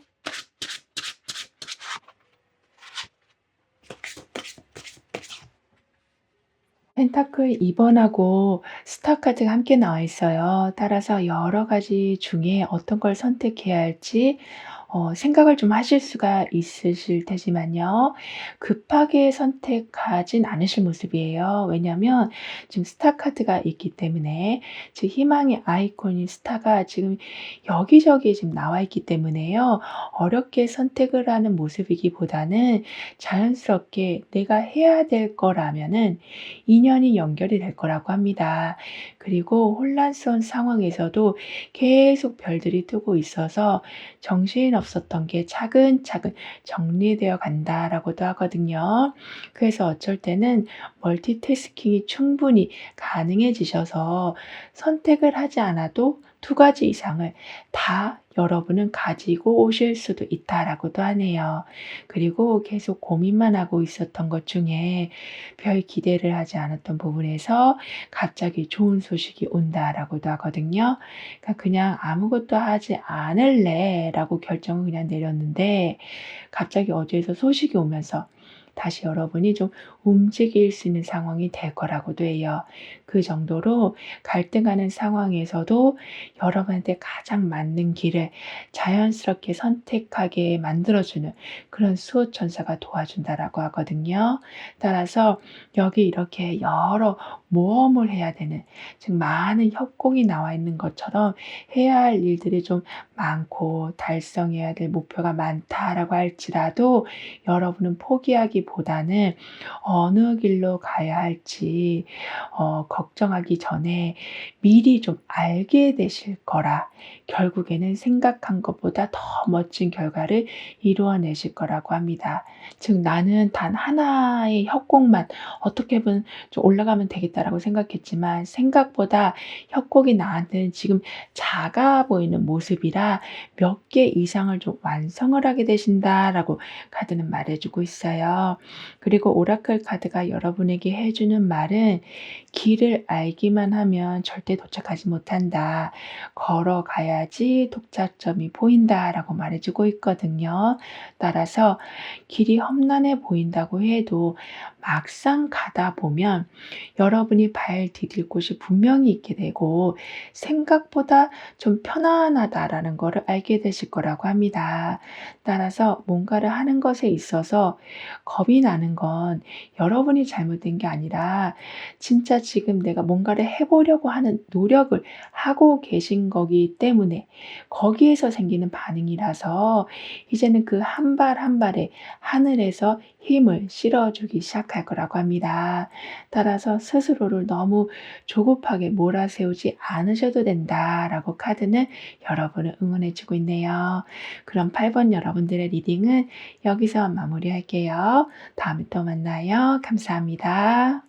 펜타클 2 번하고 스타 카드가 함께 나와 있어요. 따라서 여러 가지 중에 어떤 걸 선택해야 할지 생각을 좀 하실 수가 있으실 테지만요. 급하게 선택하진 않으실 모습이에요. 왜냐하면 지금 스타 카드가 있기 때문에 즉 희망의 아이콘인 스타가 지금 여기저기 지금 나와 있기 때문에요. 어렵게 선택을 하는 모습이기보다는 자연스럽게 내가 해야 될 거라면은 인연이 연결이 될 거라고 합니다. 그리고 혼란스러운 상황에서도 계속 별들이 뜨고 있어서 정신없었던 게 차근차근 정리되어 간다라고도 하거든요. 그래서 어쩔 때는 멀티태스킹이 충분히 가능해지셔서 선택을 하지 않아도 두 가지 이상을 다 여러분은 가지고 오실 수도 있다라고도 하네요. 그리고 계속 고민만 하고 있었던 것 중에 별 기대를 하지 않았던 부분에서 갑자기 좋은 소식이 온다라고도 하거든요. 그러니까 그냥 '아무것도 하지 않을래.'라고 결정을 그냥 내렸는데 갑자기 어디에서 소식이 오면서 다시 여러분이 좀 움직일 수 있는 상황이 될 거라고도 해요. 그 정도로 갈등하는 상황에서도 여러분한테 가장 맞는 길을 자연스럽게 선택하게 만들어 주는 그런 수호천사가 도와준다라고 하거든요. 따라서 여기 이렇게 여러 모험을 해야 되는 즉 많은 협곡이 나와 있는 것처럼 해야 할 일들이 좀 많고 달성해야 될 목표가 많다라고 할지라도 여러분은 포기하기보다는 어느 길로 가야 할지 걱정하기 전에 미리 좀 알게 되실 거라 결국에는 생각한 것보다 더 멋진 결과를 이루어내실 거라고 합니다. 즉 나는 단 하나의 협곡만 어떻게 보면 좀 올라가면 되겠다라고 생각했지만 생각보다 협곡이 나한테는 지금 작아 보이는 모습이라 몇 개 이상을 좀 완성을 하게 되신다라고 카드는 말해 주고 있어요. 그리고 오라클 카드가 여러분에게 해 주는 말은 "길을 알기만 하면 절대 도착하지 못한다. 걸어가야지 도착점이 보인다."라고 말해 주고 있거든요. 따라서 길이 험난해 보인다고 해도 막상 가다 보면 여러분이 발 디딜 곳이 분명히 있게 되고 생각보다 좀 편안하다라는 거를 알게 되실 거라고 합니다. 따라서 뭔가를 하는 것에 있어서 겁이 나는 건 여러분이 잘못된 게 아니라 진짜 지금 내가 뭔가를 해 보려고 하는 노력을 하고 계신 거기 때문에 거기에서 생기는 반응이라서 이제는 그 한 발 한 발에 하늘에서 힘을 실어주기 시작할 거라고 합니다. 따라서 스스로를 너무 조급하게 몰아세우지 않으셔도 된다라고 카드는 여러분을 응원해 주고 있네요. 그럼 8번 여러분들의 리딩은 여기서 마무리할게요. 다음에 또 만나요. 감사합니다.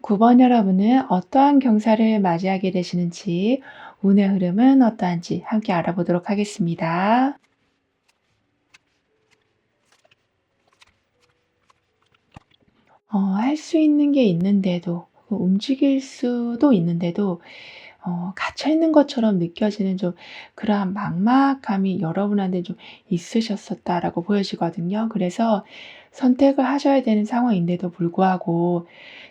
9번 여러분은 어떠한 경사를 맞이하게 되시는지, 운의 흐름은 어떠한지 함께 알아보도록 하겠습니다. 할 수 있는 게 있는데도 움직일 수도 있는데도 갇혀 있는 것처럼 느껴지는 좀 그러한 막막함이 여러분한테 좀 있으셨었다라고 보여지거든요. 그래서 선택을 하셔야 되는 상황인데도 불구하고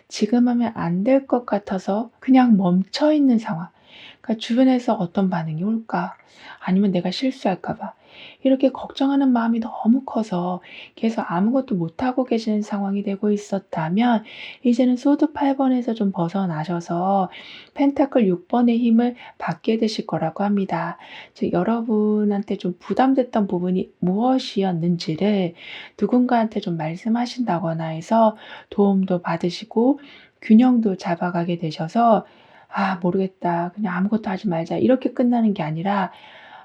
지금 하면 안 될 것 같아서 그냥 멈춰 있는 상황. 그러니까 주변에서 어떤 반응이 올까? 아니면 내가 실수할까 봐. 이렇게 걱정하는 마음이 너무 커서 계속 아무것도 못하고 계시는 상황이 되고 있었다면 이제는 소드 8 번에서 좀 벗어나셔서 펜타클 6 번의 힘을 받게 되실 거라고 합니다. 즉 여러분한테 좀 부담됐던 부분이 무엇이었는지를 누군가한테 좀 말씀하신다거나 해서 도움도 받으시고 균형도 잡아가게 되셔서 '아 모르겠다. 그냥 아무것도 하지 말자.' 이렇게 끝나는 게 아니라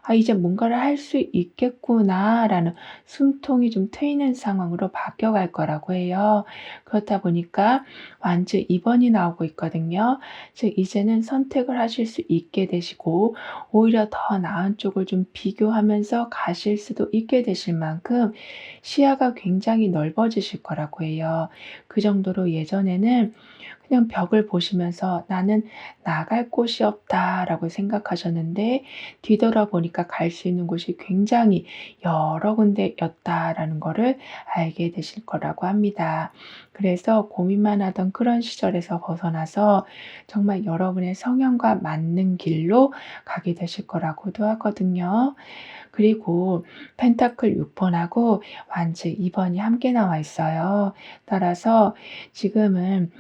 '아 이제 뭔가를 할 수 있겠구나.'라는 숨통이 좀 트이는 상황으로 바뀌어갈 거라고 해요. 그렇다 보니까 완즈 2 번이 나오고 있거든요. 즉 이제는 선택을 하실 수 있게 되시고 오히려 더 나은 쪽을 좀 비교하면서 가실 수도 있게 되실 만큼 시야가 굉장히 넓어지실 거라고 해요. 그 정도로 예전에는 그냥 벽을 보시면서 '나는 나갈 곳이 없다.'라고 생각하셨는데 뒤돌아보니까 갈 수 있는 곳이 굉장히 여러 군데였다라는 거를 알게 되실 거라고 합니다. 그래서 고민만 하던 그런 시절에서 벗어나서 정말 여러분의 성향과 맞는 길로 가게 되실 거라고도 하거든요. 그리고 펜타클 6 번하고 완즈 2 번이 함께 나와 있어요. 따라서 지금은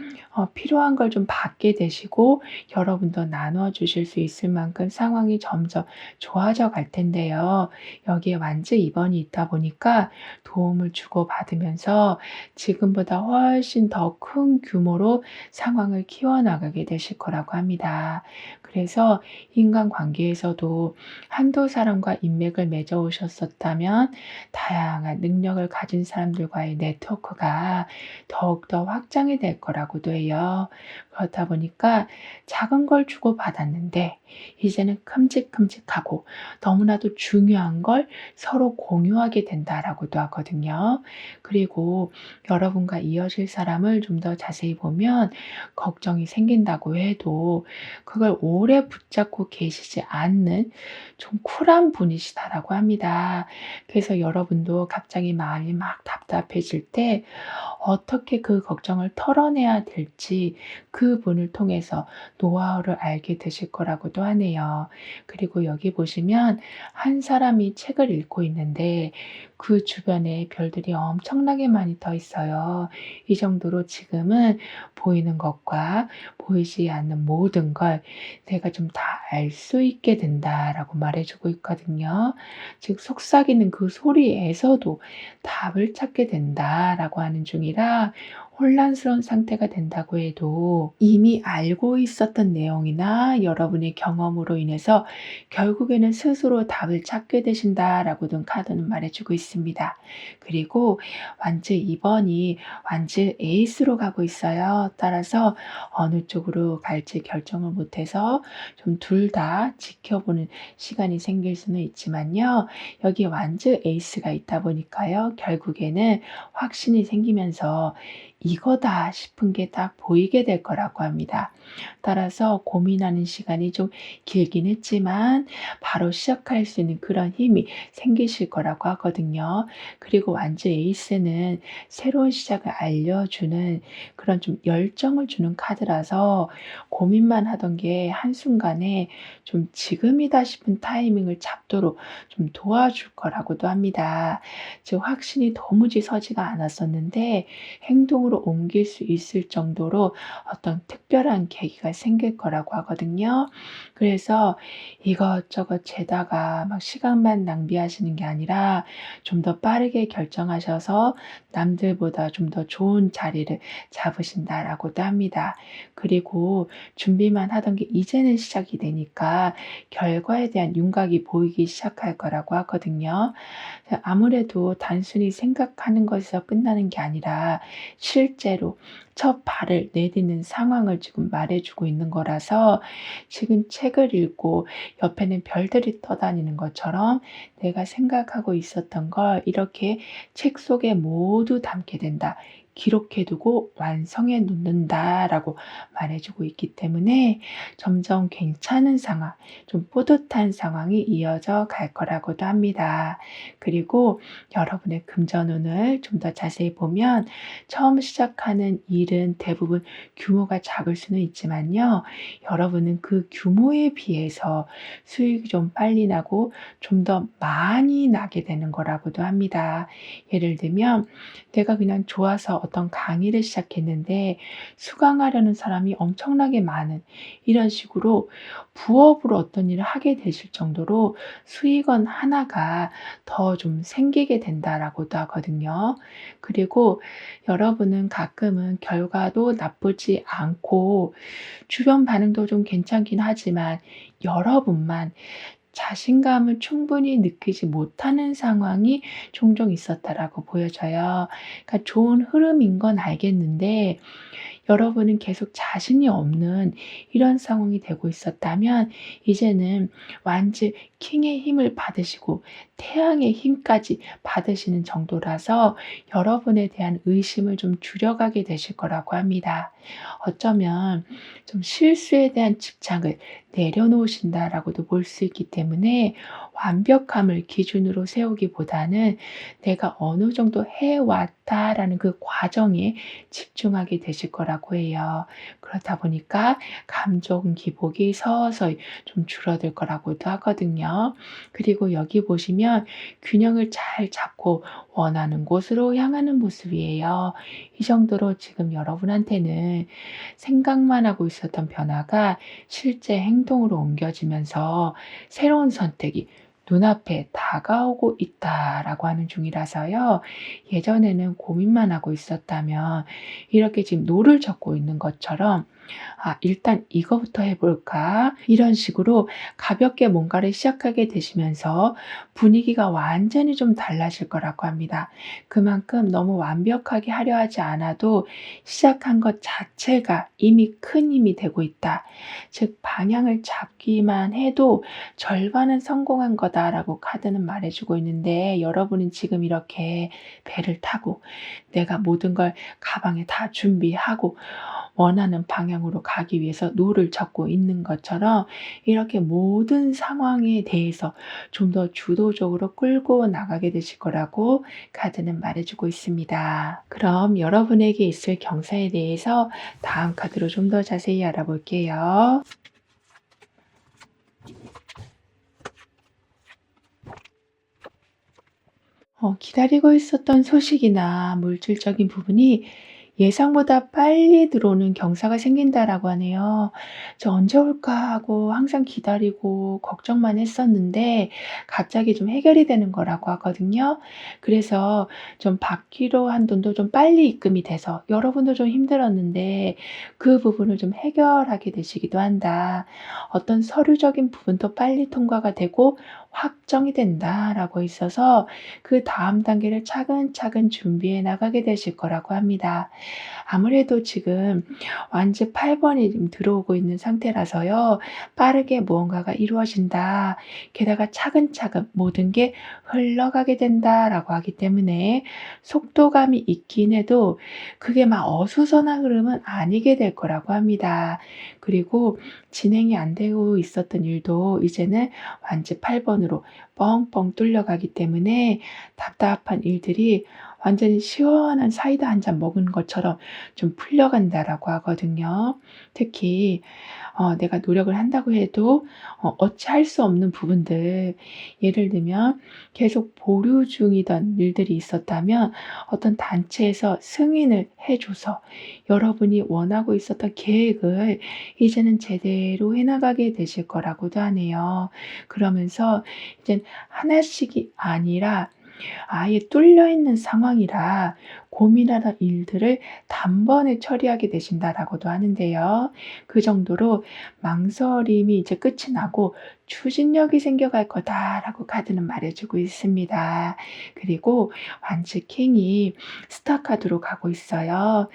필요한 걸 좀 받게 되시고 여러분도 나눠 주실 수 있을 만큼 상황이 점점 좋아져 갈 텐데요. 여기에 완즈 2 번이 있다 보니까 도움을 주고받으면서 지금보다 훨씬 더 큰 규모로 상황을 키워나가게 되실 거라고 합니다. 그래서 인간관계에서도 한두 사람과 인맥을 맺어 오셨었다면 다양한 능력을 가진 사람들과의 네트워크가 더욱더 확장이 될 거라고도 해요. 그렇다 보니까 작은 걸 주고받았는데 이제는 큼직큼직하고 너무나도 중요한 걸 서로 공유하게 된다라고도 하거든요. 그리고 여러분과 이어질 사람을 좀 더 자세히 보면 걱정이 생긴다고 해도 그걸 오래 붙잡고 계시지 않는 좀 쿨한 분이시다라고 합니다. 그래서 여러분도 갑자기 마음이 막 답답해질 때 어떻게 그 걱정을 털어내야 될지 그분을 통해서 노하우를 알게 되실 거라고도 하네요. 그리고 여기 보시면 한 사람이 책을 읽고 있는데 그 주변에 별들이 엄청나게 많이 떠 있어요. 이 정도로 지금은 보이는 것과 보이지 않는 모든 걸 내가 좀 다 알 수 있게 된다라고 말해 주고 있거든요. 즉 속삭이는 그 소리에서도 답을 찾게 된다라고 하는 중이라 혼란스러운 상태가 된다고 해도 이미 알고 있었던 내용이나 여러분의 경험으로 인해서 결국에는 스스로 답을 찾게 되신다라고도 카드는 말해 주고 있습니다. 그리고 완즈 2 번이 완즈 에이스로 가고 있어요. 따라서 어느 쪽으로 갈지 결정을 못해서 좀 둘 다 지켜보는 시간이 생길 수는 있지만요. 여기 완즈 에이스가 있다 보니까요. 결국에는 확신이 생기면서 '이거다.' 싶은 게 딱 보이게 될 거라고 합니다. 따라서 고민하는 시간이 좀 길긴 했지만 바로 시작할 수 있는 그런 힘이 생기실 거라고 하거든요. 그리고 완즈 에이스는 새로운 시작을 알려주는 그런 좀 열정을 주는 카드라서 고민만 하던 게 한순간에 좀 '지금이다.' 싶은 타이밍을 잡도록 좀 도와줄 거라고도 합니다. 즉 확신이 도무지 서지가 않았었는데 행동으로 옮길 수 있을 정도로 어떤 특별한 계기가 생길 거라고 하거든요. 그래서 이것저것 재다가 막 시간만 낭비하시는 게 아니라 좀 더 빠르게 결정하셔서 남들보다 좀 더 좋은 자리를 잡으신다라고도 합니다. 그리고 준비만 하던 게 이제는 시작이 되니까 결과에 대한 윤곽이 보이기 시작할 거라고 하거든요. 아무래도 단순히 생각하는 것에서 끝나는 게 아니라 실제로 첫 발을 내딛는 상황을 지금 말해주고 있는 거라서 지금 책을 읽고 옆에는 별들이 떠다니는 것처럼 내가 생각하고 있었던 걸 이렇게 책 속에 모두 담게 된다. 기록해두고 완성해 놓는다라고 말해주고 있기 때문에 점점 괜찮은 상황, 좀 뿌듯한 상황이 이어져 갈 거라고도 합니다. 그리고 여러분의 금전운을 좀 더 자세히 보면 처음 시작하는 일은 대부분 규모가 작을 수는 있지만요. 여러분은 그 규모에 비해서 수익이 좀 빨리 나고 좀 더 많이 나게 되는 거라고도 합니다. 예를 들면 내가 그냥 좋아서 어떤 강의를 시작했는데 수강하려는 사람이 엄청나게 많은 이런 식으로 부업으로 어떤 일을 하게 되실 정도로 수익원 하나가 더 좀 생기게 된다라고도 하거든요. 그리고 여러분은 가끔은 결과도 나쁘지 않고 주변 반응도 좀 괜찮긴 하지만 여러분만 자신감을 충분히 느끼지 못하는 상황이 종종 있었다라고 보여져요. 그러니까 좋은 흐름인 건 알겠는데 여러분은 계속 자신이 없는 이런 상황이 되고 있었다면 이제는 완전 킹의 힘을 받으시고 태양의 힘까지 받으시는 정도라서 여러분에 대한 의심을 좀 줄여가게 되실 거라고 합니다. 어쩌면 좀 실수에 대한 집착을 내려놓으신다라고도 볼 수 있기 때문에 완벽함을 기준으로 세우기보다는 내가 어느 정도 해왔다라는 그 과정에 집중하게 되실 거라고 해요. 그렇다 보니까 감정 기복이 서서히 좀 줄어들 거라고도 하거든요. 그리고 여기 보시면 균형을 잘 잡고 원하는 곳으로 향하는 모습이에요. 이 정도로 지금 여러분한테는 생각만 하고 있었던 변화가 실제 행동으로 옮겨지면서 새로운 선택이 눈앞에 다가오고 있다라고 하는 중이라서요. 예전에는 고민만 하고 있었다면 이렇게 지금 노를 젓고 있는 것처럼 일단 이거부터 해볼까? 이런 식으로 가볍게 뭔가를 시작하게 되시면서 분위기가 완전히 좀 달라질 거라고 합니다. 그만큼 너무 완벽하게 하려 하지 않아도 시작한 것 자체가 이미 큰 힘이 되고 있다. 즉, 방향을 잡기만 해도 절반은 성공한 거다라고 카드는 말해주고 있는데 여러분은 지금 이렇게 배를 타고 내가 모든 걸 가방에 다 준비하고 원하는 방향으로 가기 위해서 노를 젓고 있는 것처럼 이렇게 모든 상황에 대해서 좀 더 주도적으로 끌고 나가게 되실 거라고 카드는 말해주고 있습니다. 그럼 여러분에게 있을 경사에 대해서 다음 카드로 좀 더 자세히 알아볼게요. 기다리고 있었던 소식이나 물질적인 부분이 예상보다 빨리 들어오는 경사가 생긴다라고 하네요. 저 언제 올까 하고 항상 기다리고 걱정만 했었는데 갑자기 좀 해결이 되는 거라고 하거든요. 그래서 좀 받기로 한 돈도 좀 빨리 입금이 돼서 여러분도 좀 힘들었는데 그 부분을 좀 해결하게 되시기도 한다. 어떤 서류적인 부분도 빨리 통과가 되고 확정이 된다라고 있어서 그 다음 단계를 차근차근 준비해 나가게 되실 거라고 합니다. 아무래도 지금 완즈 8번이 지금 들어오고 있는 상태라서요. 빠르게 무언가가 이루어진다. 게다가 차근차근 모든 게 흘러가게 된다라고 하기 때문에 속도감이 있긴 해도 그게 막 어수선한 흐름은 아니게 될 거라고 합니다. 그리고 진행이 안 되고 있었던 일도 이제는 완즈 8번으로 뻥뻥 뚫려가기 때문에 답답한 일들이 완전히 시원한 사이다 한 잔 먹은 것처럼 좀 풀려간다라고 하거든요. 특히 내가 노력을 한다고 해도 어찌할 수 없는 부분들, 예를 들면 계속 보류 중이던 일들이 있었다면 어떤 단체에서 승인을 해줘서 여러분이 원하고 있었던 계획을 이제는 제대로 해나가게 되실 거라고도 하네요. 그러면서 이젠 하나씩이 아니라 아예 뚫려 있는 상황이라 고민하던 일들을 단번에 처리하게 되신다라고도 하는데요. 그 정도로 망설임이 이제 끝이 나고 추진력이 생겨갈 거다라고 카드는 말해주고 있습니다. 그리고 완치 킹이 스타 카드로 가고 있어요.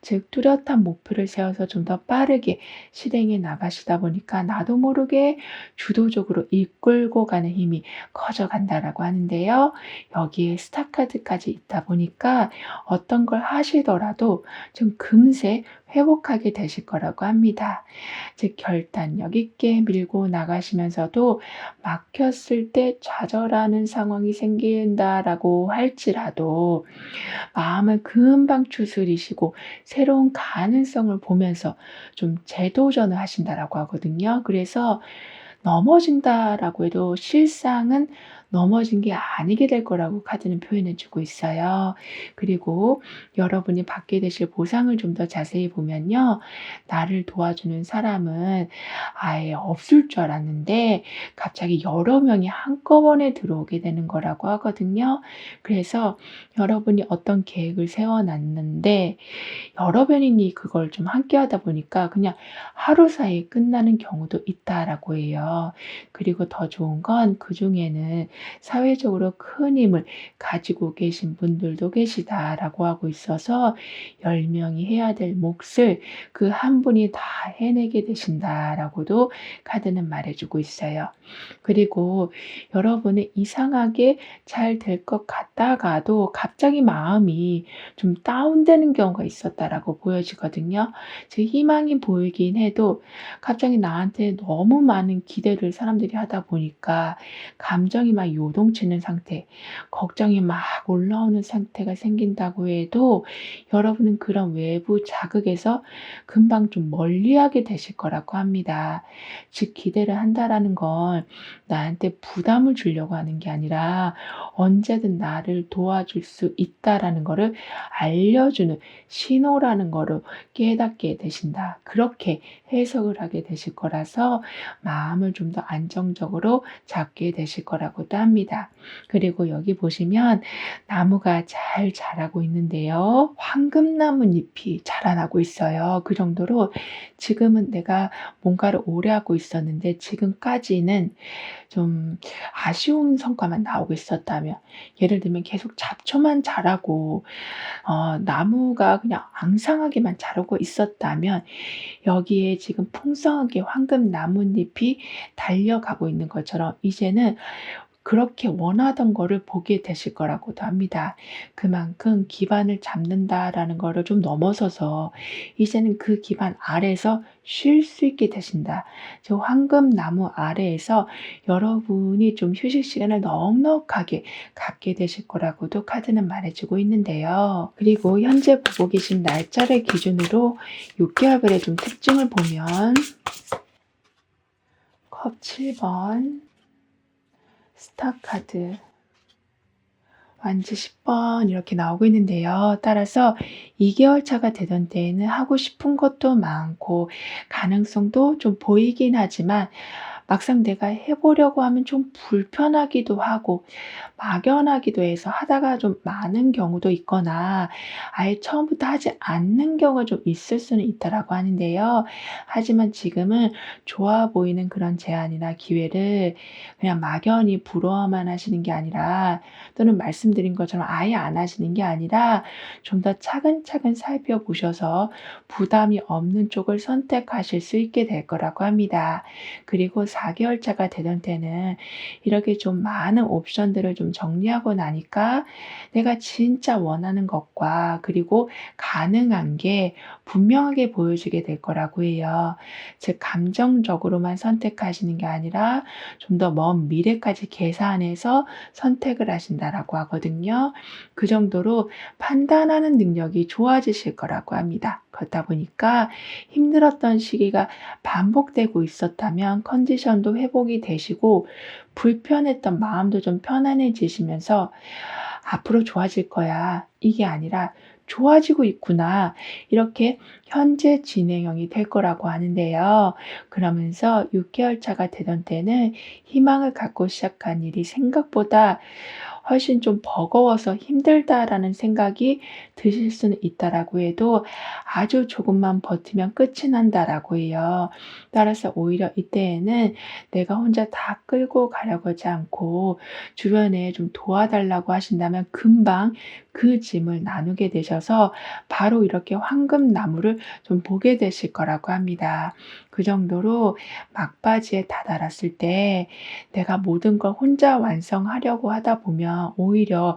즉 뚜렷한 목표를 세워서 좀 더 빠르게 실행해 나가시다 보니까 나도 모르게 주도적으로 이끌고 가는 힘이 커져간다라고 하는데요. 여기에 스타 카드까지 있다 보니까 어떤 걸 하시더라도 좀 금세 회복하게 되실 거라고 합니다. 즉 결단력 있게 밀고 나가시면서도 막혔을 때 좌절하는 상황이 생긴다라고 할지라도 마음을 금방 추스리시고 새로운 가능성을 보면서 좀 재도전을 하신다라고 하거든요. 그래서 넘어진다라고 해도 실상은 넘어진 게 아니게 될 거라고 카드는 표현해 주고 있어요. 그리고 여러분이 받게 되실 보상을 좀 더 자세히 보면요. 나를 도와주는 사람은 아예 없을 줄 알았는데 갑자기 여러 명이 한꺼번에 들어오게 되는 거라고 하거든요. 그래서 여러분이 어떤 계획을 세워놨는데 여러 번이 그걸 좀 함께 하다 보니까 그냥 하루 사이에 끝나는 경우도 있다라고 해요. 그리고 더 좋은 건 그중에는 사회적으로 큰 힘을 가지고 계신 분들도 계시다라고 하고 있어서 10명이 해야 될 몫을 그 한 분이 다 해내게 되신다라고도 카드는 말해주고 있어요. 그리고 여러분은 이상하게 잘 될 것 같다가도 갑자기 마음이 좀 다운되는 경우가 있었다라고 보여지거든요. 즉 희망이 보이긴 해도 갑자기 나한테 너무 많은 기대를 사람들이 하다 보니까 감정이 막 요동치는 상태, 걱정이 막 올라오는 상태가 생긴다고 해도 여러분은 그런 외부 자극에서 금방 좀 멀리하게 되실 거라고 합니다. 즉 기대를 한다라는 건 나한테 부담을 주려고 하는 게 아니라 언제든 나를 도와줄 수 있다라는 거를 알려주는 신호라는 거를 깨닫게 되신다. 그렇게 해석을 하게 되실 거라서 마음을 좀 더 안정적으로 잡게 되실 거라고도 합니다. 그리고 여기 보시면 나무가 잘 자라고 있는데요. 황금나무 잎이 자라나고 있어요. 그 정도로 지금은 내가 뭔가를 오래 하고 있었는데 지금까지는 좀 아쉬운 성과만 나오고 있었다면 예를 들면 계속 잡초만 자라고 나무가 그냥 앙상하게만 자라고 있었다면 여기에 지금 풍성하게 황금 나뭇잎이 달려가고 있는 것처럼 이제는 그렇게 원하던 거를 보게 되실 거라고도 합니다. 그만큼 기반을 잡는다라는 거를 좀 넘어서서 이제는 그 기반 아래에서 쉴 수 있게 되신다. 저 황금나무 아래에서 여러분이 좀 휴식 시간을 넉넉하게 갖게 되실 거라고도 카드는 말해주고 있는데요. 그리고 현재 보고 계신 날짜를 기준으로 6개월별의 좀 특징을 보면 컵 7번, 스타 카드, 완지 10번 이렇게 나오고 있는데요. 따라서 2개월 차가 되던 때에는 하고 싶은 것도 많고 가능성도 좀 보이긴 하지만 막상 내가 해보려고 하면 좀 불편하기도 하고 막연하기도 해서 하다가 좀 많은 경우도 있거나 아예 처음부터 하지 않는 경우가 좀 있을 수는 있다라고 하는데요. 하지만 지금은 좋아 보이는 그런 제안이나 기회를 그냥 막연히 부러워만 하시는 게 아니라 또는 말씀드린 것처럼 아예 안 하시는 게 아니라 좀 더 차근차근 살펴보셔서 부담이 없는 쪽을 선택하실 수 있게 될 거라고 합니다. 그리고 4개월 차가 되던 때는 이렇게 좀 많은 옵션들을 좀 정리하고 나니까 내가 진짜 원하는 것과 그리고 가능한 게 분명하게 보여지게 될 거라고 해요. 즉 감정적으로만 선택하시는 게 아니라 좀 더 먼 미래까지 계산해서 선택을 하신다라고 하거든요. 그 정도로 판단하는 능력이 좋아지실 거라고 합니다. 그렇다 보니까 힘들었던 시기가 반복되고 있었다면 컨디션도 회복이 되시고 불편했던 마음도 좀 편안해지시면서 앞으로 좋아질 거야. 이게 아니라 좋아지고 있구나. 이렇게 현재 진행형이 될 거라고 하는데요. 그러면서 6개월 차가 되던 때는 희망을 갖고 시작한 일이 생각보다 훨씬 좀 버거워서 힘들다라는 생각이 드실 수는 있다라고 해도 아주 조금만 버티면 끝이 난다라고 해요. 따라서 오히려 이때에는 내가 혼자 다 끌고 가려고 하지 않고 주변에 좀 도와달라고 하신다면 금방 그 짐을 나누게 되셔서 바로 이렇게 황금나무를 좀 보게 되실 거라고 합니다. 그 정도로 막바지에 다다랐을 때 내가 모든 걸 혼자 완성하려고 하다 보면 오히려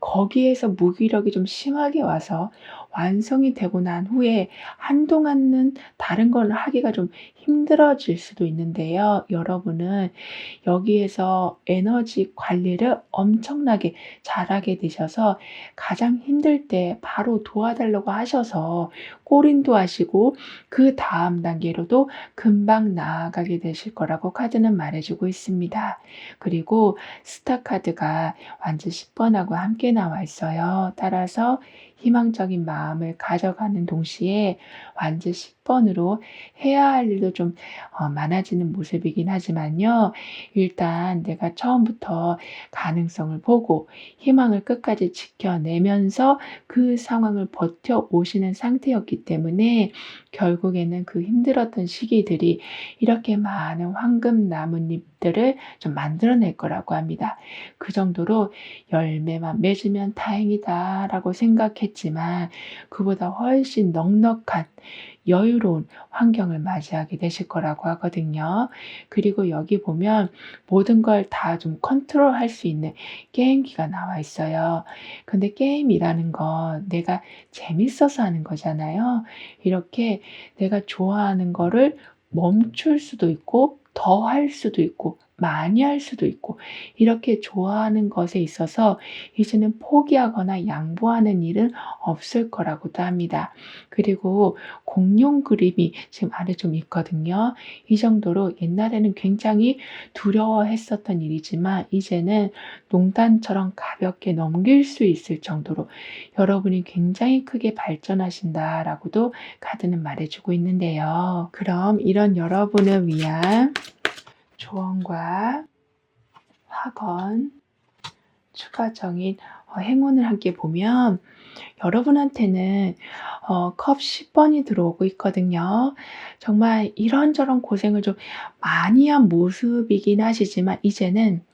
거기에서 무기력이 좀 심하게 와서 완성이 되고 난 후에 한동안은 다른 걸 하기가 좀 힘들어질 수도 있는데요. 여러분은 여기에서 에너지 관리를 엄청나게 잘하게 되셔서 가장 힘들 때 바로 도와달라고 하셔서 꼬린도 하시고 그다음 단계로도 금방 나아가게 되실 거라고 카드는 말해 주고 있습니다. 그리고 스타 카드가 완전 10번하고 함께 나와 있어요. 따라서 희망적인 마음을 가져가는 동시에 완전 10번으로 해야 할 일도 좀 많아지는 모습이긴 하지만요. 일단 내가 처음부터 가능성을 보고 희망을 끝까지 지켜내면서 그 상황을 버텨오시는 상태였기 때문에 결국에는 그 힘들었던 시기들이 이렇게 많은 황금 나뭇잎들을 좀 만들어낼 거라고 합니다. 그 정도로 열매만 맺으면 다행이다라고 생각했지만 그보다 훨씬 넉넉한 여유로운 환경을 맞이하게 되실 거라고 하거든요. 그리고 여기 보면 모든 걸 다 좀 컨트롤할 수 있는 게임기가 나와 있어요. 근데 게임이라는 건 내가 재밌어서 하는 거잖아요. 이렇게 내가 좋아하는 거를 멈출 수도 있고 더 할 수도 있고 많이 할 수도 있고 이렇게 좋아하는 것에 있어서 이제는 포기하거나 양보하는 일은 없을 거라고도 합니다. 그리고 공룡 그림이 지금 아래 좀 있거든요. 이 정도로 옛날에는 굉장히 두려워했었던 일이지만 이제는 농담처럼 가볍게 넘길 수 있을 정도로 여러분이 굉장히 크게 발전하신다라고도 카드는 말해주고 있는데요. 그럼 이런 여러분을 위한 조언과 확언, 추가적인 행운을 함께 보면 여러분한테는 컵 10번이 들어오고 있거든요. 정말 이런저런 고생을 좀 많이 한 모습이긴 하시지만 이제는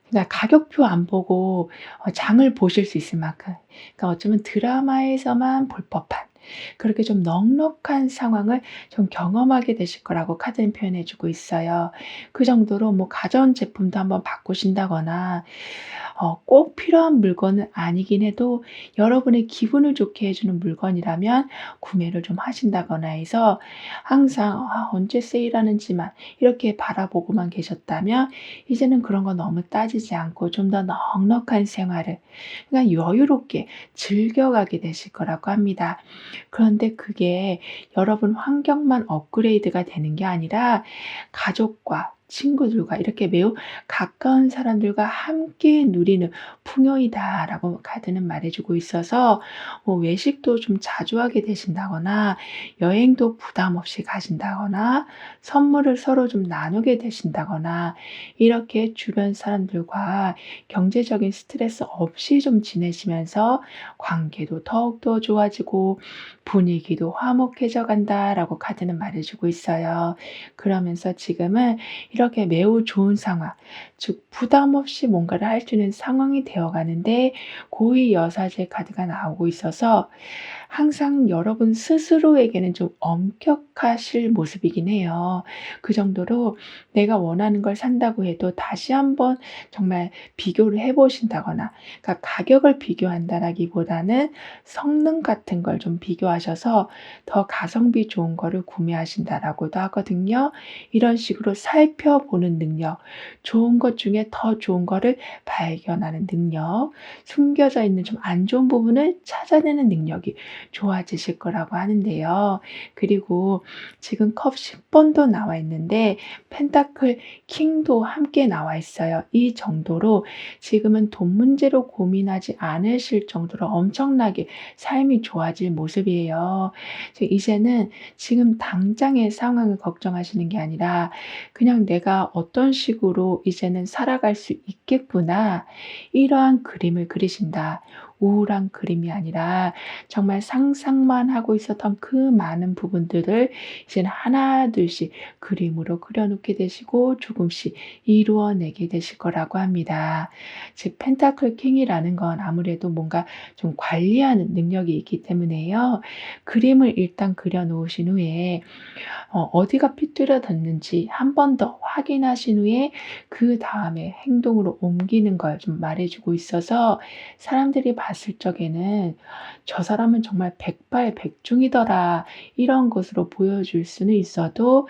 그러니까 가격표 안 보고 장을 보실 수 있을 만큼 그러니까 어쩌면 드라마에서만 볼 법한 그렇게 좀 넉넉한 상황을 좀 경험하게 되실 거라고 카드는 표현해 주고 있어요. 그 정도로 뭐 가전제품도 한번 바꾸신다거나 꼭 필요한 물건은 아니긴 해도 여러분의 기분을 좋게 해 주는 물건이라면 구매를 좀 하신다거나 해서 항상 언제 세일하는지만 이렇게 바라보고만 계셨다면 이제는 그런 거 너무 따지지 않고 좀 더 넉넉한 생활을 그냥 여유롭게 즐겨가게 되실 거라고 합니다. 그런데 그게 여러분 환경만 업그레이드가 되는 게 아니라 가족과 친구들과 이렇게 매우 가까운 사람들과 함께 누리는 풍요이다라고 카드는 말해주고 있어서 뭐 외식도 좀 자주 하게 되신다거나 여행도 부담 없이 가신다거나 선물을 서로 좀 나누게 되신다거나 이렇게 주변 사람들과 경제적인 스트레스 없이 좀 지내시면서 관계도 더욱더 좋아지고 분위기도 화목해져 간다라고 카드는 말해주고 있어요. 그러면서 지금은 이렇게 매우 좋은 상황, 즉 부담 없이 뭔가를 할 수 있는 상황이 되어 가는데 고위 여사제 카드가 나오고 있어서 항상 여러분 스스로에게는 좀 엄격하실 모습이긴 해요. 그 정도로 내가 원하는 걸 산다고 해도 다시 한번 정말 비교를 해 보신다거나 그러니까 가격을 비교한다라기보다는 성능 같은 걸 좀 비교하셔서 더 가성비 좋은 거를 구매하신다라고도 하거든요. 이런 식으로 살펴보는 능력, 좋은 것 중에 더 좋은 거를 발견하는 능력, 숨겨져 있는 좀 안 좋은 부분을 찾아내는 능력이 좋아지실 거라고 하는데요. 그리고 지금 컵 10번도 나와 있는데 펜타클 킹도 함께 나와 있어요. 이 정도로 지금은 돈 문제로 고민하지 않으실 정도로 엄청나게 삶이 좋아질 모습이에요. 이제는 지금 당장의 상황을 걱정하시는 게 아니라 그냥 내가 어떤 식으로 이제는 살아갈 수 있겠구나. 이러한 그림을 그리신다. 우울한 그림이 아니라 정말 상상만 하고 있었던 그 많은 부분들을 이제는 하나둘씩 그림으로 그려놓게 되시고 조금씩 이루어내게 되실 거라고 합니다. 즉 펜타클 킹이라는 건 아무래도 뭔가 좀 관리하는 능력이 있기 때문에요. 그림을 일단 그려 놓으신 후에 어디가 삐뚤어졌는지 한 번 더 확인하신 후에 그다음에 행동으로 옮기는 걸 좀 말해 주고 있어서 사람들이 봤을 적에는 '저 사람은 정말 백발백중이더라.' 이런 것으로 보여줄 수는 있어도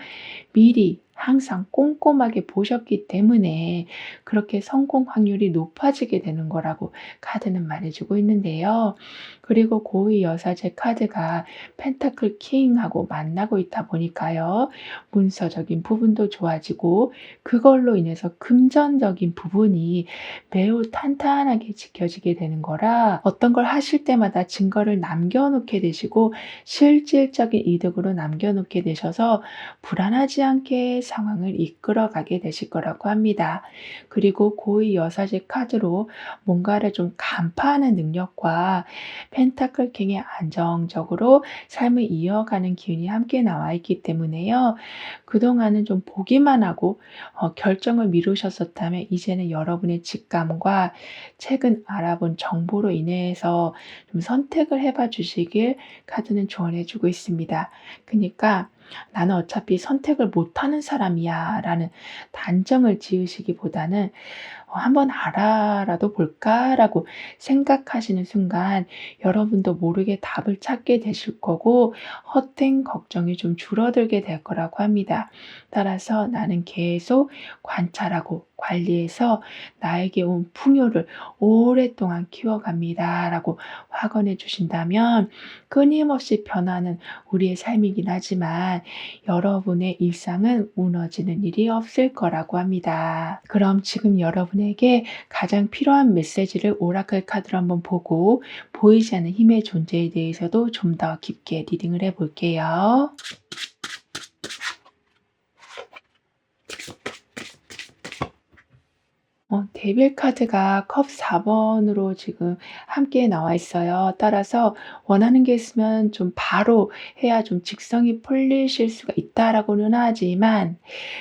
미리 항상 꼼꼼하게 보셨기 때문에 그렇게 성공 확률이 높아지게 되는 거라고 카드는 말해 주고 있는데요. 그리고 고위 여사제 카드가 펜타클 킹하고 만나고 있다 보니까요. 문서적인 부분도 좋아지고 그걸로 인해서 금전적인 부분이 매우 탄탄하게 지켜지게 되는 거라 어떤 걸 하실 때마다 증거를 남겨 놓게 되시고 실질적인 이득으로 남겨 놓게 되셔서 불안하지 않게 상황을 이끌어 가게 되실 거라고 합니다. 그리고 고위 여사제 카드로 뭔가를 좀 간파하는 능력과 펜타클 킹의 안정적으로 삶을 이어가는 기운이 함께 나와 있기 때문에요. 그동안은 좀 보기만 하고 결정을 미루셨었다면 이제는 여러분의 직감과 최근 알아본 정보로 인해서 좀 선택을 해 봐 주시길 카드는 조언해 주고 있습니다. 그니까 '나는 어차피 선택을 못하는 사람이야.'라는 단정을 지으시기보다는 '한번 알아라도 볼까?'라고 생각하시는 순간 여러분도 모르게 답을 찾게 되실 거고 헛된 걱정이 좀 줄어들게 될 거라고 합니다. 따라서 '나는 계속 관찰하고 관리해서 나에게 온 풍요를 오랫동안 키워갑니다.'라고 확언해 주신다면 끊임없이 변하는 우리의 삶이긴 하지만 여러분의 일상은 무너지는 일이 없을 거라고 합니다. 그럼 지금 여러분에게 가장 필요한 메시지를 오라클 카드로 한번 보고 보이지 않는 힘의 존재에 대해서도 좀 더 깊게 리딩을 해 볼게요. 데빌 카드가 컵 4 번으로 지금 함께 나와 있어요. 따라서 원하는 게 있으면 좀 바로 해야 좀 직성이 풀리실 수가 있다라고는 하지만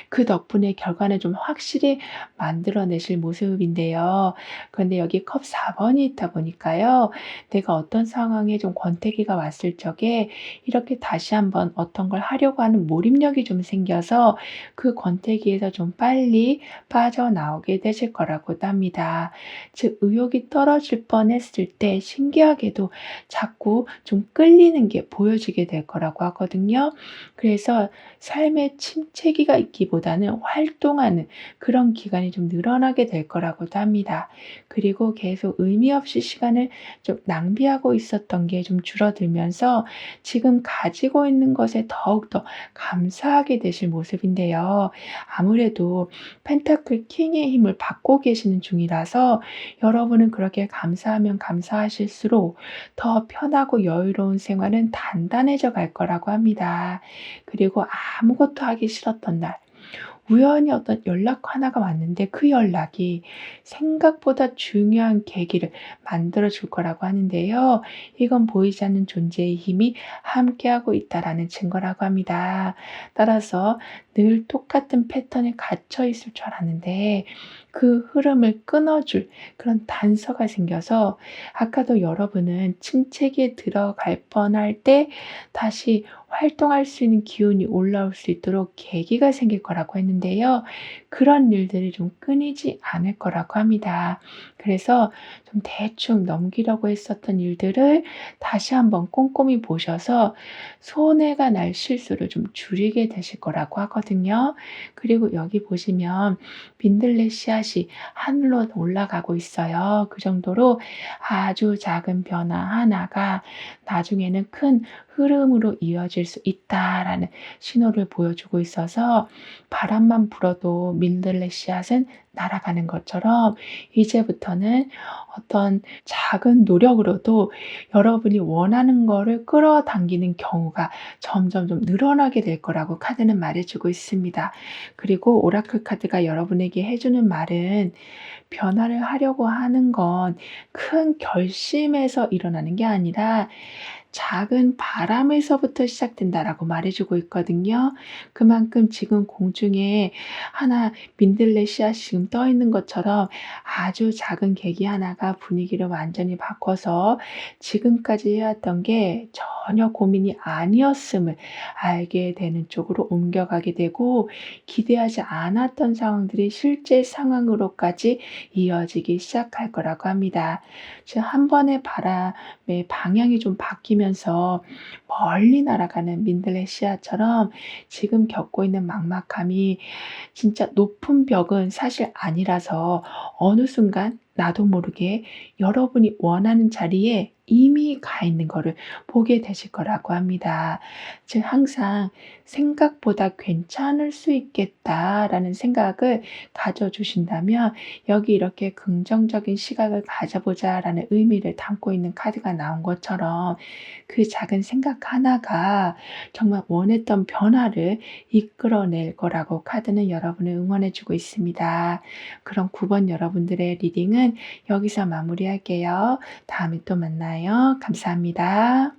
그 덕분에 결과는 좀 확실히 만들어내실 모습인데요. 그런데 여기 컵 4 번이 있다 보니까요. 내가 어떤 상황에 좀 권태기가 왔을 적에 이렇게 다시 한번 어떤 걸 하려고 하는 몰입력이 좀 생겨서 그 권태기에서 좀 빨리 빠져나오게 되실 거라고도 합니다. 즉 의욕이 떨어질 뻔했을 때 신기하게도 자꾸 좀 끌리는 게 보여지게 될 거라고 하거든요. 그래서 삶에 침체기가 있기보다는 활동하는 그런 기간이 좀 늘어나게 될 거라고도 합니다. 그리고 계속 의미 없이 시간을 좀 낭비하고 있었던 게 좀 줄어들면서 지금 가지고 있는 것에 더욱더 감사하게 되실 모습인데요. 아무래도 펜타클 킹의 힘을 받고 계시는 중이라서 여러분은 그렇게 감사하면 감사하실수록 더 편하고 여유로운 생활은 단단해져 갈 거라고 합니다. 그리고 아무것도 하기 싫었던 날, 우연히 어떤 연락 하나가 왔는데 그 연락이 생각보다 중요한 계기를 만들어 줄 거라고 하는데요. 이건 보이지 않는 존재의 힘이 함께하고 있다라는 증거라고 합니다. 따라서 늘 똑같은 패턴에 갇혀 있을 줄 알았는데 그 흐름을 끊어줄 그런 단서가 생겨서 아까도 여러분은 침체기에 들어갈 뻔할 때 다시 활동할 수 있는 기운이 올라올 수 있도록 계기가 생길 거라고 했는데요. 그런 일들이 좀 끊이지 않을 거라고 합니다. 그래서 좀 대충 넘기려고 했었던 일들을 다시 한번 꼼꼼히 보셔서 손해가 날 실수를 좀 줄이게 되실 거라고 하거든요. 그리고 여기 보시면 민들레 씨앗이 하늘로 올라가고 있어요. 그 정도로 아주 작은 변화 하나가 나중에는 큰 흐름으로 이어질 수 있다라는 신호를 보여주고 있어서 바람만 바람만 불어도 민들레 씨앗은 날아가는 것처럼 이제부터는 어떤 작은 노력으로도 여러분이 원하는 거를 끌어당기는 경우가 점점 좀 늘어나게 될 거라고 카드는 말해주고 있습니다. 그리고 오라클 카드가 여러분에게 해주는 말은 변화를 하려고 하는 건 큰 결심에서 일어나는 게 아니라 작은 바람에서부터 시작된다라고 말해주고 있거든요. 그만큼 지금 공중에 하나 민들레 씨앗이 지금 떠 있는 것처럼 아주 작은 계기 하나가 분위기를 완전히 바꿔서 지금까지 해왔던 게 전혀 고민이 아니었음을 알게 되는 쪽으로 옮겨가게 되고 기대하지 않았던 상황들이 실제 상황으로까지 이어지기 시작할 거라고 합니다. 즉, 한 번의 바람의 방향이 좀 바뀌면서 멀리 날아가는 민들레 씨앗처럼 지금 겪고 있는 막막함이 진짜 높은 벽은 사실 아니라서 어느 순간 나도 모르게 여러분이 원하는 자리에 이미 가 있는 거를 보게 되실 거라고 합니다. 즉, 항상 생각보다 괜찮을 수 있겠다라는 생각을 가져주신다면 여기 이렇게 긍정적인 시각을 가져보자라는 의미를 담고 있는 카드가 나온 것처럼 그 작은 생각 하나가 정말 원했던 변화를 이끌어낼 거라고 카드는 여러분을 응원해주고 있습니다. 그럼 9번 여러분들의 리딩은 여기서 마무리할게요. 다음에 또 만나요. 감사합니다.